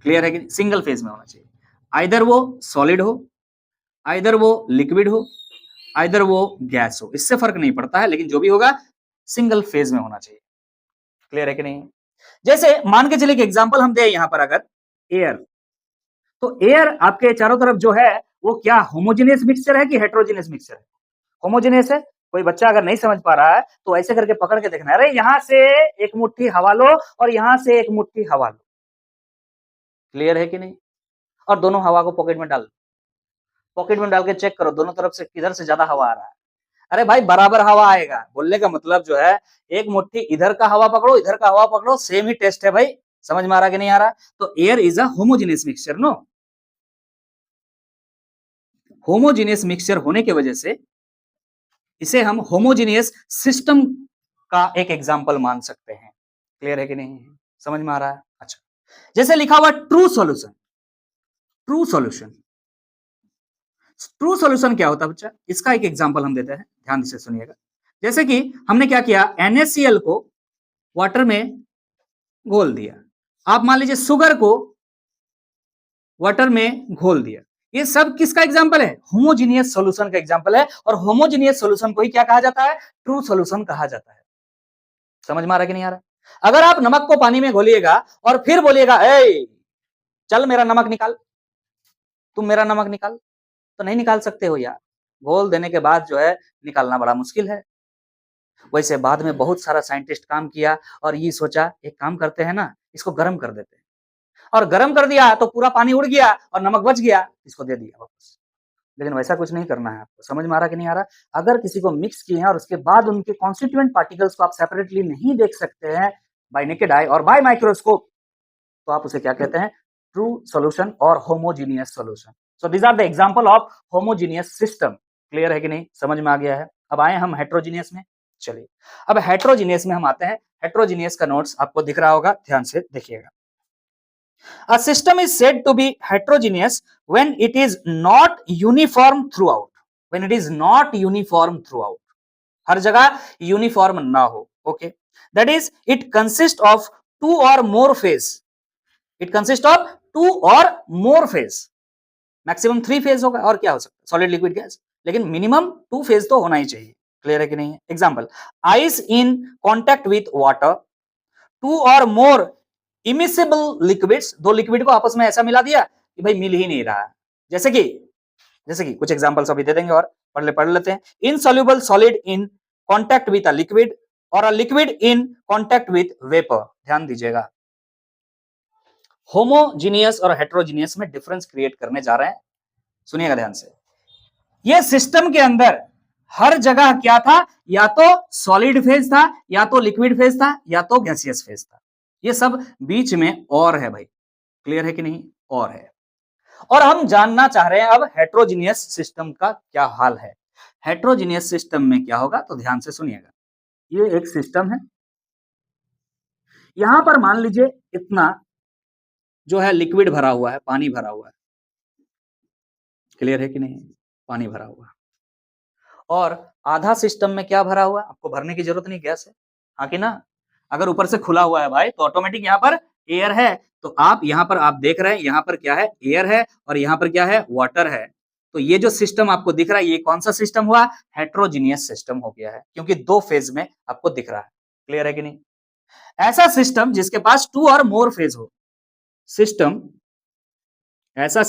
क्लियर है कि? सिंगल फेज में होना चाहिए। आइदर वो सॉलिड हो, आइदर वो लिक्विड हो, आइदर वो गैस हो, इससे फर्क नहीं पड़ता है, लेकिन जो भी होगा सिंगल फेज में होना चाहिए। क्लियर है कि नहीं? जैसे मान के चलिए कि एग्जांपल हम दे यहां पर अगर एयर, तो एयर आपके चारों तरफ जो है वो क्या होमोजेनियस मिक्सचर है कि हेट्रोजेनियस मिक्सचर है? होमोजेनियस है। कोई बच्चा अगर नहीं समझ पा रहा है तो ऐसे करके पकड़ के देखना है, अरे यहां से एक मुट्ठी हवा लो और यहां से एक मुट्ठी हवा लो। क्लियर है कि नहीं? और दोनों हवा को पॉकेट में डाल, पॉकेट में डाल के चेक करो दोनों तरफ से किधर से ज्यादा हवा आ रहा है। अरे भाई बराबर हवा आएगा। बोलने का मतलब जो है एक मुट्ठी इधर का हवा पकड़ो इधर का हवा पकड़ो, सेम ही टेस्ट है भाई। समझ में आ रहा कि नहीं आ रहा? तो air is a homogeneous mixture. No, homogeneous mixture होने की वजह से इसे हम होमोजेनियस सिस्टम का एक एग्जांपल मान सकते हैं। क्लियर है कि नहीं? समझ में आ रहा है? अच्छा, जैसे लिखा हुआ true solution. True solution, true solution क्या होता है बच्चा? इसका एक एग्जांपल हम देते हैं, ध्यान से सुनिएगा। जैसे कि हमने क्या किया, NaCl को वाटर में घोल दिया। आप मान लीजिए शुगर को वाटर में घोल दिया। ये सब किसका एग्जांपल है? होमोजेनियस सॉल्यूशन का एग्जांपल है। और होमोजेनियस सॉल्यूशन को ही क्या कहा जाता है? ट्रू सॉल्यूशन कहा जाता है। समझ में आ रहा है कि नहीं आ रहा? अगर आप नमक को पानी में घोलिएगा और फिर बोलिएगा ए चल मेरा नमक निकाल, तुम मेरा नमक निकाल, तो नहीं निकाल सकते हो यार। घोल देने के बाद जो है निकालना बड़ा मुश्किल है। वैसे बाद में बहुत सारा साइंटिस्ट काम किया और ये सोचा एक काम करते हैं ना, इसको गर्म कर देते हैं। और गर्म कर दिया तो पूरा पानी उड़ गया और नमक बच गया, इसको दे दिया वापस। लेकिन वैसा कुछ नहीं करना है आपको। समझ में आ रहा कि नहीं आ रहा? अगर किसी को मिक्स किए हैं और उसके बाद उनके कॉन्स्टिट्यूएंट पार्टिकल्स को आप सेपरेटली नहीं देख सकते हैं बाय नेकेड आई और बाय माइक्रोस्कोप, तो आप उसे क्या कहते हैं? ट्रू सॉल्यूशन और homogeneous solution. So these are the example of homogeneous system. Clear है कि नहीं? समझ में आ गया है? अब आए हम हेट्रोजीनियस में। चलिए अब हेट्रोजीनियस में हम आते हैं। हेट्रोजीनियस का नोट्स आपको दिख रहा होगा, ध्यान से देखिएगा। A system is said to be heterogeneous when it is not uniform throughout. When it is not uniform throughout. हर जगह यूनिफॉर्म ना हो। Okay, that is it consist of two और more phase. It consist of two और more phase. Maximum 3 phase होगा और क्या हो सकता है? Solid liquid gas. लेकिन मिनिमम 2 फेज तो होना ही चाहिए। क्लियर है कि नहीं? Example, ice in contact with water, 2 और मोर इमिसिबल लिक्विड्स। दो लिक्विड को आपस में ऐसा मिला दिया कि भाई मिल ही नहीं रहा है। जैसे कि कुछ एग्जांपल्स अभी दे देंगे और पढ़ लेते हैं। Insoluble solid in contact with a liquid और a liquid in contact with vapour. ध्यान दीजिएगा, होमोजीनियस और हेट्रोजीनियस में डिफरेंस क्रिएट करने जा रहे हैं। सुनिएगा ध्यान से। ये सिस्टम के अंदर हर जगह क्या था? या तो सॉलिड फेज था, या तो लिक्विड फेज था, या तो गैसियस फेज था। ये सब बीच में और है भाई। क्लियर है कि नहीं? और है। और हम जानना चाह रहे हैं अब हेट्रोजीनियस सिस्टम का क्या हाल है। हेट्रोजीनियस सिस्टम में क्या होगा? तो ध्यान से सुनिएगा। ये एक सिस्टम है, यहां पर मान लीजिए इतना जो है लिक्विड भरा हुआ है, पानी भरा हुआ है। क्लियर है कि नहीं? पानी भरा हुआ है। और आधा सिस्टम में क्या भरा हुआ है? आपको भरने की जरूरत नहीं, गैस है। हाँ कि ना? अगर ऊपर से खुला हुआ है भाई तो ऑटोमेटिक यहाँ पर एयर है। तो आप यहाँ पर आप देख रहे हैं यहाँ पर क्या है? एयर है और यहाँ पर क्या है? वाटर है। तो ये जो सिस्टम आपको दिख रहा है ये कौन सा सिस्टम हुआ? हेट्रोजीनियस सिस्टम हो गया है, क्योंकि 2 फेज में आपको दिख रहा है। क्लियर है कि नहीं? ऐसा सिस्टम जिसके पास 2 और मोर फेज हो, सिस्टम ऐसा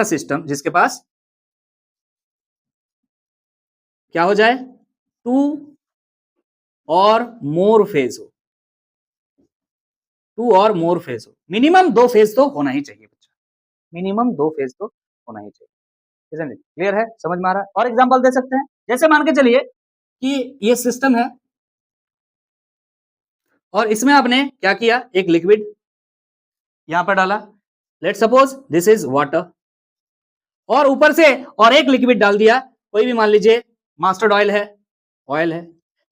सिस्टम जिसके पास क्या हो जाए? 2 और मोर फेज हो, 2 और मोर फेज हो। मिनिमम 2 फेज तो होना ही चाहिए बच्चा, मिनिमम 2 फेज तो होना ही चाहिए। क्लियर है? समझ में आ रहा है? और एग्जांपल दे सकते हैं। जैसे मान के चलिए कि ये सिस्टम है और इसमें आपने क्या किया? एक लिक्विड यहां पर डाला, let suppose this is water, और ऊपर से और एक लिक्विड डाल दिया, कोई भी मान लीजिए मस्टर्ड ऑयल है।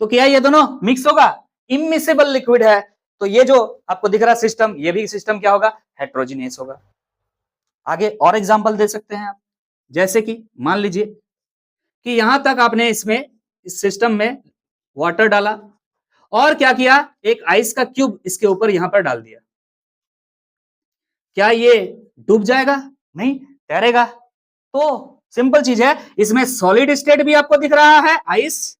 तो क्या ये दोनों मिक्स होगा? इमिसिबल लिक्विड है। तो ये जो आपको दिख रहा सिस्टम, ये भी सिस्टम क्या होगा? हेट्रोजीनियस होगा। आगे और एग्जांपल दे सकते हैं आप। जैसे कि मान लीजिए कि यहां तक आपने इसमें इस सिस्टम में वाटर डाला और क्या किया? एक आइस का क्यूब इसके ऊपर यहां पर डाल दिया। क्या ये डूब जाएगा? नहीं, तैरेगा। तो सिंपल चीज है, इसमें सॉलिड स्टेट भी आपको दिख रहा है ice,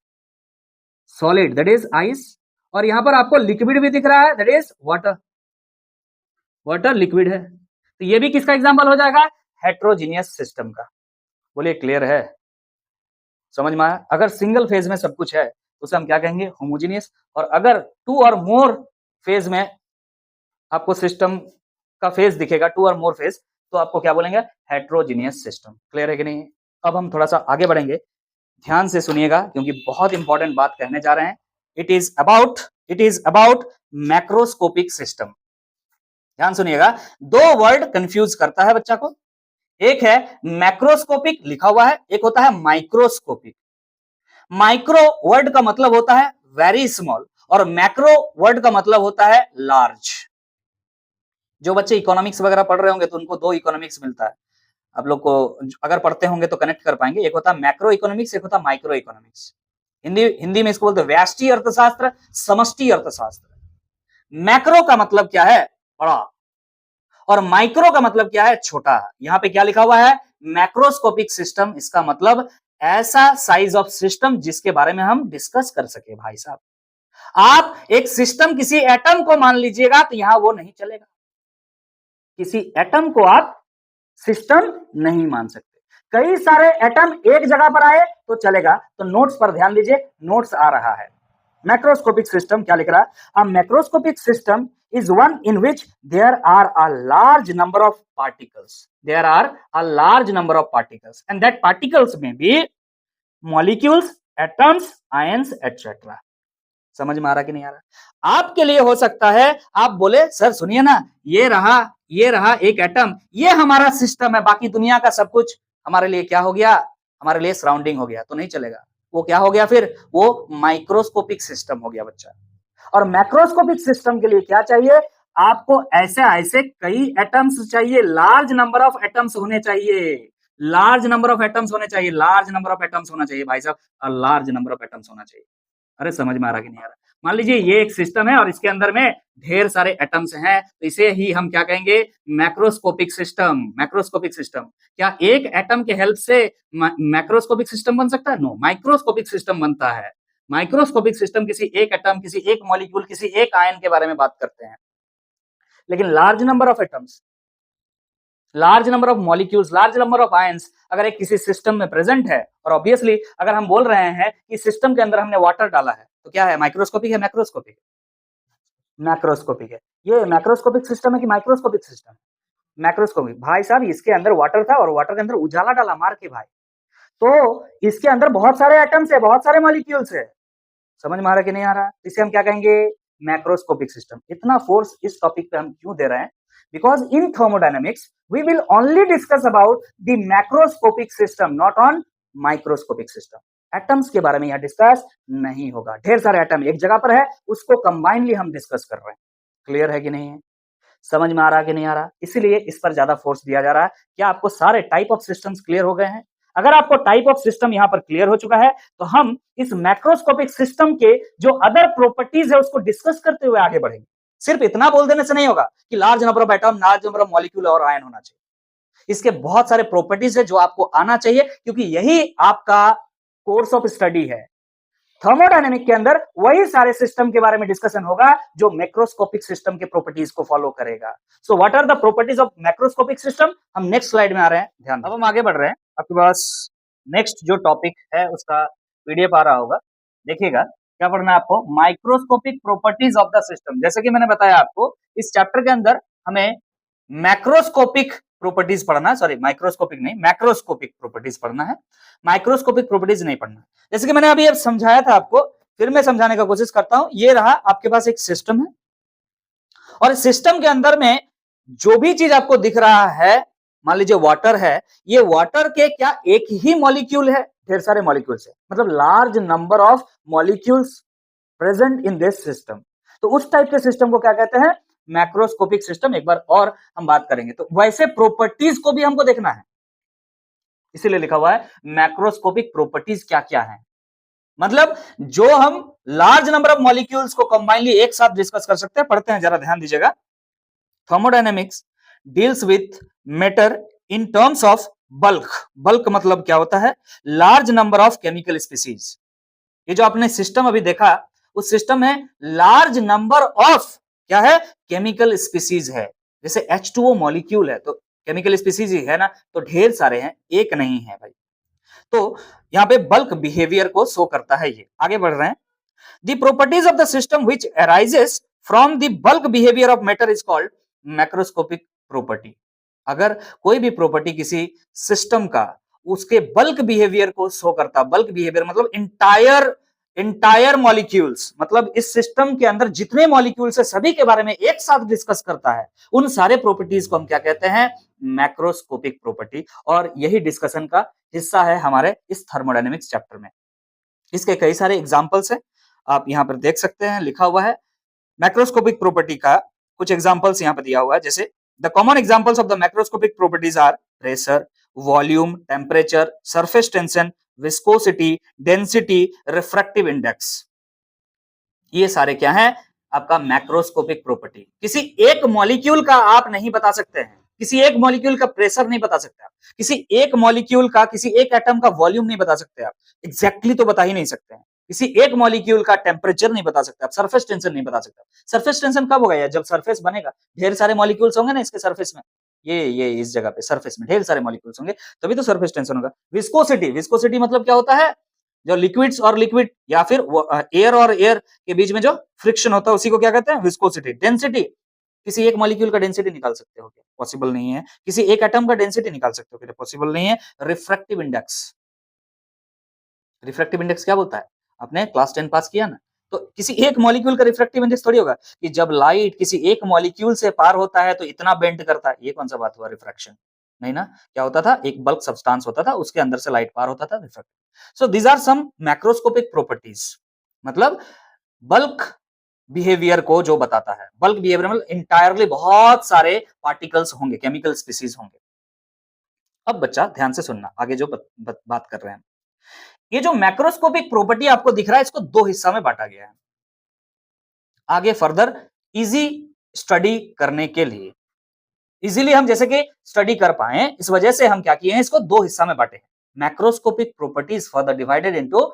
solid that is ice, और यहां पर आपको लिक्विड भी दिख रहा है that is water, water liquid है। तो ये भी किसका एग्जांपल हो जाएगा? हेट्रोजीनियस सिस्टम का। बोलिए क्लियर है, समझ में आया? अगर सिंगल फेज में सब कुछ है तो उसे हम क्या कहेंगे? होमोजीनियस। और अगर टू और मोर फेज में आपको सिस्टम का फेज दिखेगा, टू और मोर फेज, तो आपको क्या बोलेंगे? Heterogeneous system. क्लियर है कि नहीं? अब हम थोड़ा सा आगे बढ़ेंगे, ध्यान से सुनिएगा क्योंकि बहुत इंपॉर्टेंट बात कहने जा रहे हैं। It is about macroscopic system. ध्यान सुनिएगा, दो वर्ड कंफ्यूज करता है बच्चा को। एक है मैक्रोस्कोपिक लिखा हुआ है, एक होता है माइक्रोस्कोपिक। माइक्रो वर्ड का मतलब होता है वेरी स्मॉल और मैक्रो वर्ड का मतलब होता है लार्ज। जो बच्चे इकोनॉमिक्स वगैरह पढ़ रहे होंगे तो उनको दो इकोनॉमिक्स मिलता है, आप लोग को अगर पढ़ते होंगे तो कनेक्ट कर पाएंगे। एक होता है मैक्रो इकोनॉमिक्स, एक होता है माइक्रो इकोनॉमिक्स। हिंदी में इसको बोलते हैं व्यष्टि अर्थशास्त्र, समष्टि अर्थशास्त्र। मैक्रो का मतलब क्या है? बड़ा, और माइक्रो का मतलब क्या है? छोटा। यहां पे क्या लिखा हुआ है? Macroscopic system. इसका मतलब ऐसा साइज ऑफ सिस्टम जिसके बारे में हम डिस्कस कर सके। भाई साहब, आप एक सिस्टम किसी एटम को मान लीजिएगा तो यहां वो नहीं चलेगा। किसी एटम को आप सिस्टम नहीं मान सकते। कई सारे एटम एक जगह पर आए तो चलेगा। तो नोट्स पर ध्यान दीजिए, नोट्स आ रहा है। मैक्रोस्कोपिक सिस्टम क्या लिख रहा है? A macroscopic system is one in which there are a large number of particles. There are a large number of particles, and that particles may be molecules, atoms, ions, etc. समझ में आ रहा कि नहीं आ रहा? आपके लिए हो सकता है आप बोले सर सुनिए ना, ये रहा एक एटम, ये हमारा सिस्टम है, बाकी दुनिया का सब कुछ हमारे लिए क्या हो गया? हमारे लिए सराउंडिंग हो गया। तो नहीं चलेगा। वो क्या हो गया फिर? वो माइक्रोस्कोपिक सिस्टम हो गया बच्चा। और मैक्रोस्कोपिक सिस्टम के लिए क्या चाहिए? आपको ऐसे ऐसे कई एटम्स चाहिए, लार्ज नंबर ऑफ एटम्स होने चाहिए, लार्ज नंबर ऑफ एटम्स होने चाहिए, लार्ज नंबर ऑफ एटम्स होना चाहिए भाई साहब, लार्ज नंबर ऑफ एटम्स होना चाहिए। अरे समझ में आ रहा कि नहीं आ रहा? मान लीजिए ये एक सिस्टम है और इसके अंदर में ढेर सारे एटम्स हैं, तो इसे ही हम क्या कहेंगे? Macroscopic system. Macroscopic system. क्या एक एटम के हेल्प से मैक्रोस्कोपिक सिस्टम बन सकता है? नो, माइक्रोस्कोपिक सिस्टम बनता है। माइक्रोस्कोपिक सिस्टम किसी एक एटम, किसी एक मॉलिक्यूल, किसी एक आयन के बारे में बात करते हैं। लेकिन large number of atoms, large number of molecules, large number of ions अगर एक किसी सिस्टम में प्रेजेंट है, और ऑब्वियसली अगर हम बोल रहे हैं कि सिस्टम के अंदर हमने वाटर डाला है, तो क्या है? माइक्रोस्कोपिक है, मैक्रोस्कोपिक? मैक्रोस्कोपिक है। ये मैक्रोस्कोपिक सिस्टम है कि माइक्रोस्कोपिक सिस्टम? मैक्रोस्कोपिक। भाई साहब, इसके अंदर वाटर था और वाटर के अंदर उजाला डाला मार के भाई, तो इसके अंदर बहुत सारे एटम्स है, बहुत सारे मॉलिक्यूल्स है। समझ में आ रहा है कि नहीं आ रहा? इसे हम क्या कहेंगे? Macroscopic system. इतना फोर्स इस टॉपिक पे हम क्यों दे रहे हैं? Because in thermodynamics we will only discuss about the macroscopic system, not on microscopic system. Atoms के बारे में यहां डिस्कस नहीं होगा। ढेर सारे एटम एक जगह पर है, उसको कंबाइनली हम डिस्कस कर रहे हैं। क्लियर है कि नहीं है? समझ में आ रहा कि नहीं आ रहा? इसीलिए इस पर ज्यादा फोर्स दिया जा रहा है। क्या आपको सारे टाइप ऑफ सिस्टम्स क्लियर हो गए हैं? अगर आपको टाइप ऑफ सिस्टम यहां पर क्लियर हो चुका है तो हम इस मैक्रोस्कोपिक सिस्टम के जो अदर प्रॉपर्टीज है उसको डिस्कस करते हुए आगे बढ़ेंगे। सिर्फ इतना बोल देने से नहीं होगा कि large number of atom, large number of molecule और आयन होना चाहिए। इसके बहुत सारे प्रॉपर्टीज है जो आपको आना चाहिए, क्योंकि यही आपका कोर्स ऑफ स्टडी है। थर्मोडायनेमिक के अंदर वही सारे सिस्टम के बारे में डिस्कशन होगा जो मैक्रोस्कोपिक सिस्टम के प्रॉपर्टीज को फॉलो करेगा। So what are the properties of macroscopic system? हम नेक्स्ट स्लाइड में आ रहे हैं, ध्यान। अब हम आगे बढ़ रहे हैं। आपके पास नेक्स्ट जो टॉपिक है उसका पीडीएफ आ रहा होगा, देखिएगा। क्या पढ़ना है आपको? Microscopic properties of the system. जैसे कि मैंने बताया आपको, इस चैप्टर के अंदर हमें मैक्रोस्कोपिक प्रॉपर्टीज पढ़ना, सॉरी माइक्रोस्कोपिक नहीं, मैक्रोस्कोपिक प्रॉपर्टीज पढ़ना है, माइक्रोस्कोपिक प्रॉपर्टीज नहीं पढ़ना। जैसे कि मैंने अभी अब समझाया था आपको, फिर मैं समझाने का कोशिश करता हूं। ये रहा आपके पास एक सिस्टम है, और सिस्टम के अंदर में जो भी चीज आपको दिख रहा है, मान लीजिए वाटर है, ये वाटर के क्या एक ही मॉलिक्यूल है? ढेर सारे मॉलिक्यूल्स है, मतलब large number of molecules present in this system. तो उस टाइप के सिस्टम को क्या कहते हैं? Macroscopic system. एक बार और हम बात करेंगे। तो वैसे प्रॉपर्टीज को भी हमको देखना है, इसीलिए लिखा हुआ है मैक्रोस्कोपिक प्रॉपर्टीज क्या क्या है। मतलब जो हम लार्ज नंबर ऑफ मॉलिक्यूल्स को कंबाइनली एक साथ डिस्कस कर सकते हैं। पढ़ते हैं, जरा ध्यान दीजिएगा। Thermodynamics deals with matter in terms of bulk. Bulk मतलब क्या होता है? Large number of chemical species. ये जो आपने सिस्टम अभी देखा, उस सिस्टम में लार्ज नंबर ऑफ क्या है, केमिकल स्पीसीज है। जैसे H2O मॉलिक्यूल है तो केमिकल स्पीसीज ही है ना, तो ढेर सारे हैं, एक नहीं है भाई। तो यहां पे बल्क बिहेवियर को शो करता है। ये आगे बढ़ रहे हैं। The properties of the system which arises from the bulk behavior of matter is called macroscopic property. अगर कोई भी प्रॉपर्टी किसी सिस्टम का उसके बल्क बिहेवियर को शो करता, बल्क बिहेवियर मतलब इंटायर मॉलिक्यूल्स, मतलब इस सिस्टम के अंदर जितने मॉलिक्यूल्स है सभी के बारे में एक साथ डिस्कस करता है, उन सारे प्रॉपर्टीज को हम क्या कहते हैं, मैक्रोस्कोपिक प्रॉपर्टी। और यही डिस्कशन का हिस्सा है हमारे इस थर्मोडायनेमिक्स चैप्टर में। इसके कई सारे एग्जांपल्स हैं, आप यहां पर देख सकते हैं, लिखा हुआ है मैक्रोस्कोपिक प्रॉपर्टी का कुछ एग्जांपल्स यहां पर दिया हुआ है। जैसे the common examples of the macroscopic properties are pressure, volume, temperature, surface tension, viscosity, density, refractive index. ये सारे क्या हैं, आपका मैक्रोस्कोपिक प्रॉपर्टी। किसी एक मॉलिक्यूल का आप नहीं बता सकते हैं, किसी एक मॉलिक्यूल का प्रेशर नहीं बता सकते आप, किसी एक मॉलिक्यूल का, किसी एक एटम का वॉल्यूम नहीं बता सकते आप, एग्जैक्टली तो बता ही नहीं सकते हैं। किसी एक मॉलिक्यूल का टेम्परेचर नहीं बता सकते आप, सरफेस टेंशन नहीं बता सकते। सरफेस टेंशन कब होगा यार, जब सरफेस बनेगा, ढेर सारे मॉलिक्यूल्स होंगे ना इसके सरफेस में, ये इस जगह पे सरफेस में ढेर सारे मॉलिक्यूल्स होंगे, तभी तो सरफेस टेंशन होगा। विस्कोसिटी, विस्कोसिटी मतलब क्या होता है, जो लिक्विड्स और लिक्विड या फिर एयर और एयर के बीच में जो फ्रिक्शन होता है उसी को क्या कहते हैं, विस्कोसिटी। डेंसिटी, किसी एक मॉलिक्यूल का डेंसिटी निकाल सकते हो क्या, पॉसिबल नहीं है। किसी एक एटम का डेंसिटी निकाल सकते हो क्या, पॉसिबल नहीं है। रिफ्रैक्टिव इंडेक्स, रिफ्रैक्टिव इंडेक्स क्या बोलता है, आपने क्लास 10 पास किया ना, तो किसी एक मॉलिक्यूल का रिफ्रैक्टिव इंडेक्स थोड़ी होगा कि जब लाइट किसी एक मॉलिक्यूल से पार होता है तो इतना बेंड करता है, ये कौन सा बात हुआ, रिफ्रैक्शन नहीं ना। क्या होता था, एक बल्क सब्सटेंस होता था, उसके अंदर से लाइट पार होता था, refractive. So these are some macroscopic properties, मतलब बल्क बिहेवियर को जो बताता है। बल्क बिहेवियर मतलब इंटायरली बहुत सारे पार्टिकल्स होंगे, केमिकल स्पीसीज होंगे। अब बच्चा ध्यान से सुनना, आगे जो बात कर रहे हैं, ये जो मैक्रोस्कोपिक प्रॉपर्टी आपको दिख रहा है, इसको दो हिस्सा में बांटा गया है। आगे फर्दर इजी स्टडी करने के लिए, इजीली हम जैसे कि स्टडी कर पाए, इस वजह से हम क्या किए हैं, इसको दो हिस्सा में बांटे हैं। Macroscopic properties further divided into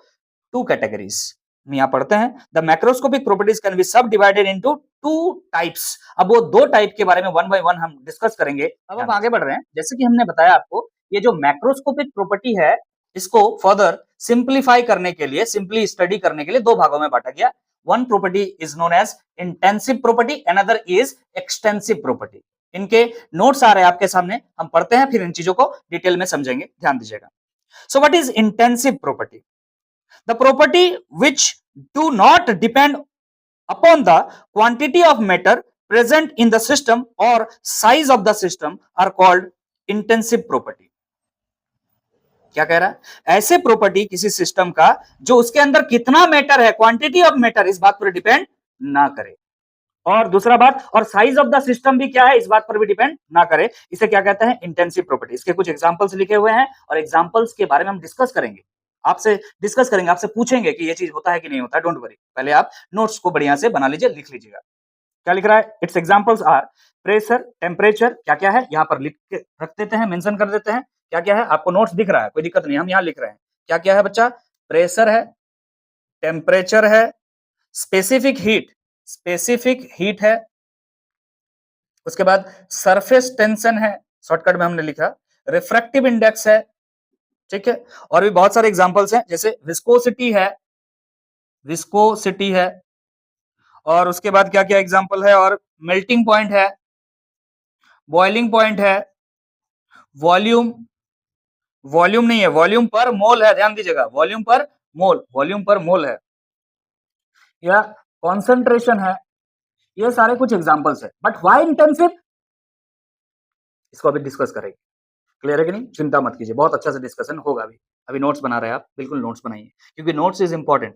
two categories. हम यहां पढ़ते हैं, the macroscopic properties can be सब डिवाइडेड इनटू टू टाइप्स। अब वो दो टाइप के बारे में वन बाय वन हम डिस्कस करेंगे। अब हम आगे बढ़ रहे हैं, जैसे कि हमने बताया आपको, ये जो मैक्रोस्कोपिक प्रॉपर्टी है, इसको फर्दर सिंप्लीफाई करने के लिए, सिंपली स्टडी करने के लिए दो भागों में बांटा गया। One property is known as intensive property, another is extensive property. इनके नोट्स आ रहे हैं आपके सामने, हम पढ़ते हैं, फिर इन चीजों को डिटेल में समझेंगे, ध्यान दीजिएगा। So what is intensive property? The property which do not depend upon the quantity of matter present in the system और size of the system are called intensive property. क्या कह रहा है, ऐसे प्रॉपर्टी किसी सिस्टम का जो उसके अंदर कितना मैटर है, क्वांटिटी ऑफ मैटर, इस बात पर डिपेंड ना करे, और दूसरा बात, और साइज ऑफ द सिस्टम भी क्या है, इस बात पर भी डिपेंड ना करे, इसे क्या कहते हैं, इंटेंसिव प्रॉपर्टी। इसके कुछ एग्जांपल्स लिखे हुए हैं और एग्जांपल्स के बारे में हम डिस्कस करेंगे, आपसे डिस्कस करेंगे, आपसे पूछेंगे कि ये चीज होता है कि नहीं होता। डोंट वरी, पहले आप नोट्स को बढ़िया से बना लीजिए, लिख लीजिएगा। क्या लिख रहा है, its examples are pressure, temperature, क्या क्या है यहां पर लिख के रख देते हैं, मेंशन कर देते हैं। क्या क्या है, आपको नोट्स दिख रहा है, कोई दिक्कत नहीं, हम यहां लिख रहे हैं। क्या क्या है बच्चा, प्रेशर है, टेम्परेचर है, स्पेसिफिक हीट है, उसके बाद सरफेस टेंशन है, शॉर्टकट में हमने लिखा, रिफ्रैक्टिव इंडेक्स है, ठीक है, और भी बहुत सारे एग्जांपल्स हैं, जैसे विस्कोसिटी है, और उसके बाद क्या क्या एग्जांपल है, और मेल्टिंग पॉइंट है, बॉइलिंग पॉइंट है, वॉल्यूम नहीं है, वॉल्यूम पर मोल है, ध्यान दीजिएगा, वॉल्यूम पर मोल है, या कॉन्सेंट्रेशन है। ये सारे कुछ एग्जांपल्स है, बट व्हाई इंटेंसिव, इसको अभी डिस्कस करेंगे। क्लियर है कि नहीं, चिंता मत कीजिए, बहुत अच्छा से डिस्कशन होगा। अभी नोट्स बना रहे हैं आप, बिल्कुल नोट्स बनाइए, क्योंकि नोट्स इज इंपॉर्टेंट,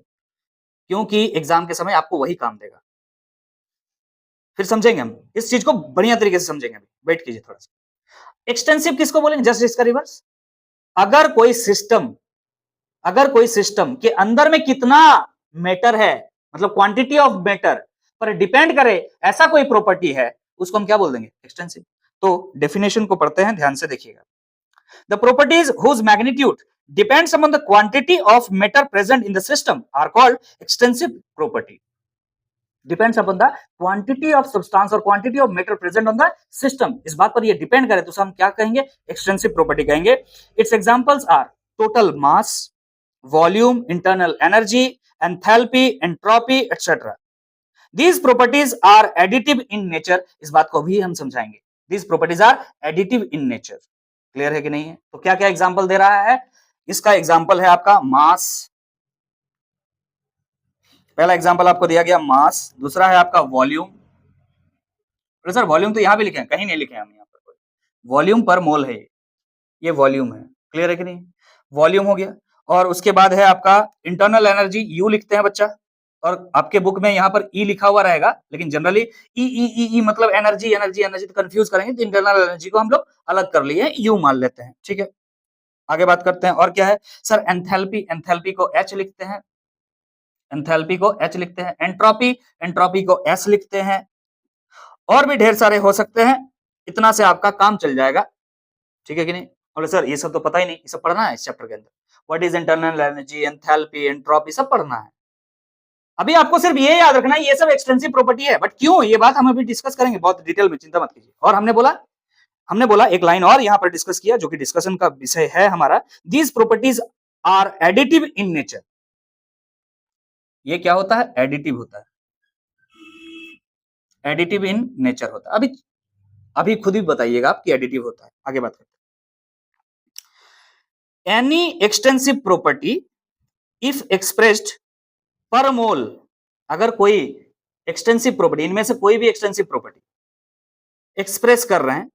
क्योंकि एग्जाम के समय आपको वही काम देगा। फिर समझेंगे हम इस चीज को बढ़िया तरीके से समझेंगे, अभी वेट कीजिए थोड़ा सा। एक्सटेंसिव किसको बोलेंगे, जस्ट इसका रिवर्स। अगर कोई सिस्टम के अंदर में कितना मैटर है, मतलब क्वांटिटी ऑफ मैटर पर डिपेंड करे, ऐसा कोई प्रॉपर्टी है, उसको हम क्या बोल देंगे, एक्सटेंसिव। तो डेफिनेशन को पढ़ते हैं, ध्यान से देखिएगा। The properties whose magnitude depends upon the quantity of matter present in the system are called extensive property. Depends upon the quantity of substance or quantity of matter present on the system. इस बात पर ये depend करे तो हम क्या कहेंगे, extensive property कहेंगे. Its examples are total mass, volume, internal energy, enthalpy, entropy etcetera. These properties are additive in nature. इस बात को भी हम समझाएंगे. These properties are additive in nature. Clear है कि नहीं है? तो क्या क्या एग्जांपल दे रहा है? इसका एग्जांपल है आपका मास. पहला एग्जांपल आपको दिया गया मास. दूसरा है आपका वॉल्यूम. सर वॉल्यूम तो यहां भी लिखे हैं, कहीं नहीं लिखे हैं हम यहां पर. वॉल्यूम पर मोल है, ये वॉल्यूम है. क्लियर है कि नहीं? वॉल्यूम हो गया. और उसके बाद है आपका इंटरनल एनर्जी, यू लिखते हैं बच्चा. और आपके बुक में यहाँ पर ई लिखा हुआ रहेगा, लेकिन जनरली ई ई ई ई मतलब एनर्जी एनर्जी एनर्जी तो कंफ्यूज करेंगे, तो इंटरनल एनर्जी को हम लोग अलग कर लिए, यू मान लेते हैं. ठीक है, आगे बात करते हैं. और क्या है सर? एंथैल्पी. एंथैल्पी को एच लिखते हैं, एंथैल्पी को एच लिखते हैं. एंट्रोपी, एंट्रोपी को एस लिखते हैं. और भी ढेर सारे हो सकते हैं. इतना से आपका काम चल जाएगा. ठीक है कि नहीं? बोले सर ये सब तो पता ही नहीं, ये सब पढ़ना है इस चैप्टर के अंदर. What is internal energy, enthalpy, entropy सब पढ़ना है. अभी आपको सिर्फ ये याद रखना है ये सब एक्सटेंसिव प्रॉपर्टी है. बट क्यों, ये बात हम अभी डिस्कस करेंगे बहुत डिटेल में, चिंता मत कीजिए. और हमने बोला एक लाइन और यहां पर डिस्कस किया, जो कि डिस्कशन का विषय है हमारा. These properties are additive in nature. ये क्या होता है? एडिटिव होता है. एडिटिव इन नेचर होता है. अभी खुद ही बताइएगा आप कि एडिटिव होता है. आगे बात करते हैं. Any extensive property if expressed पर मोल. अगर कोई एक्सटेंसिव प्रॉपर्टी, इनमें से कोई भी एक्सटेंसिव प्रॉपर्टी एक्सप्रेस कर रहे हैं,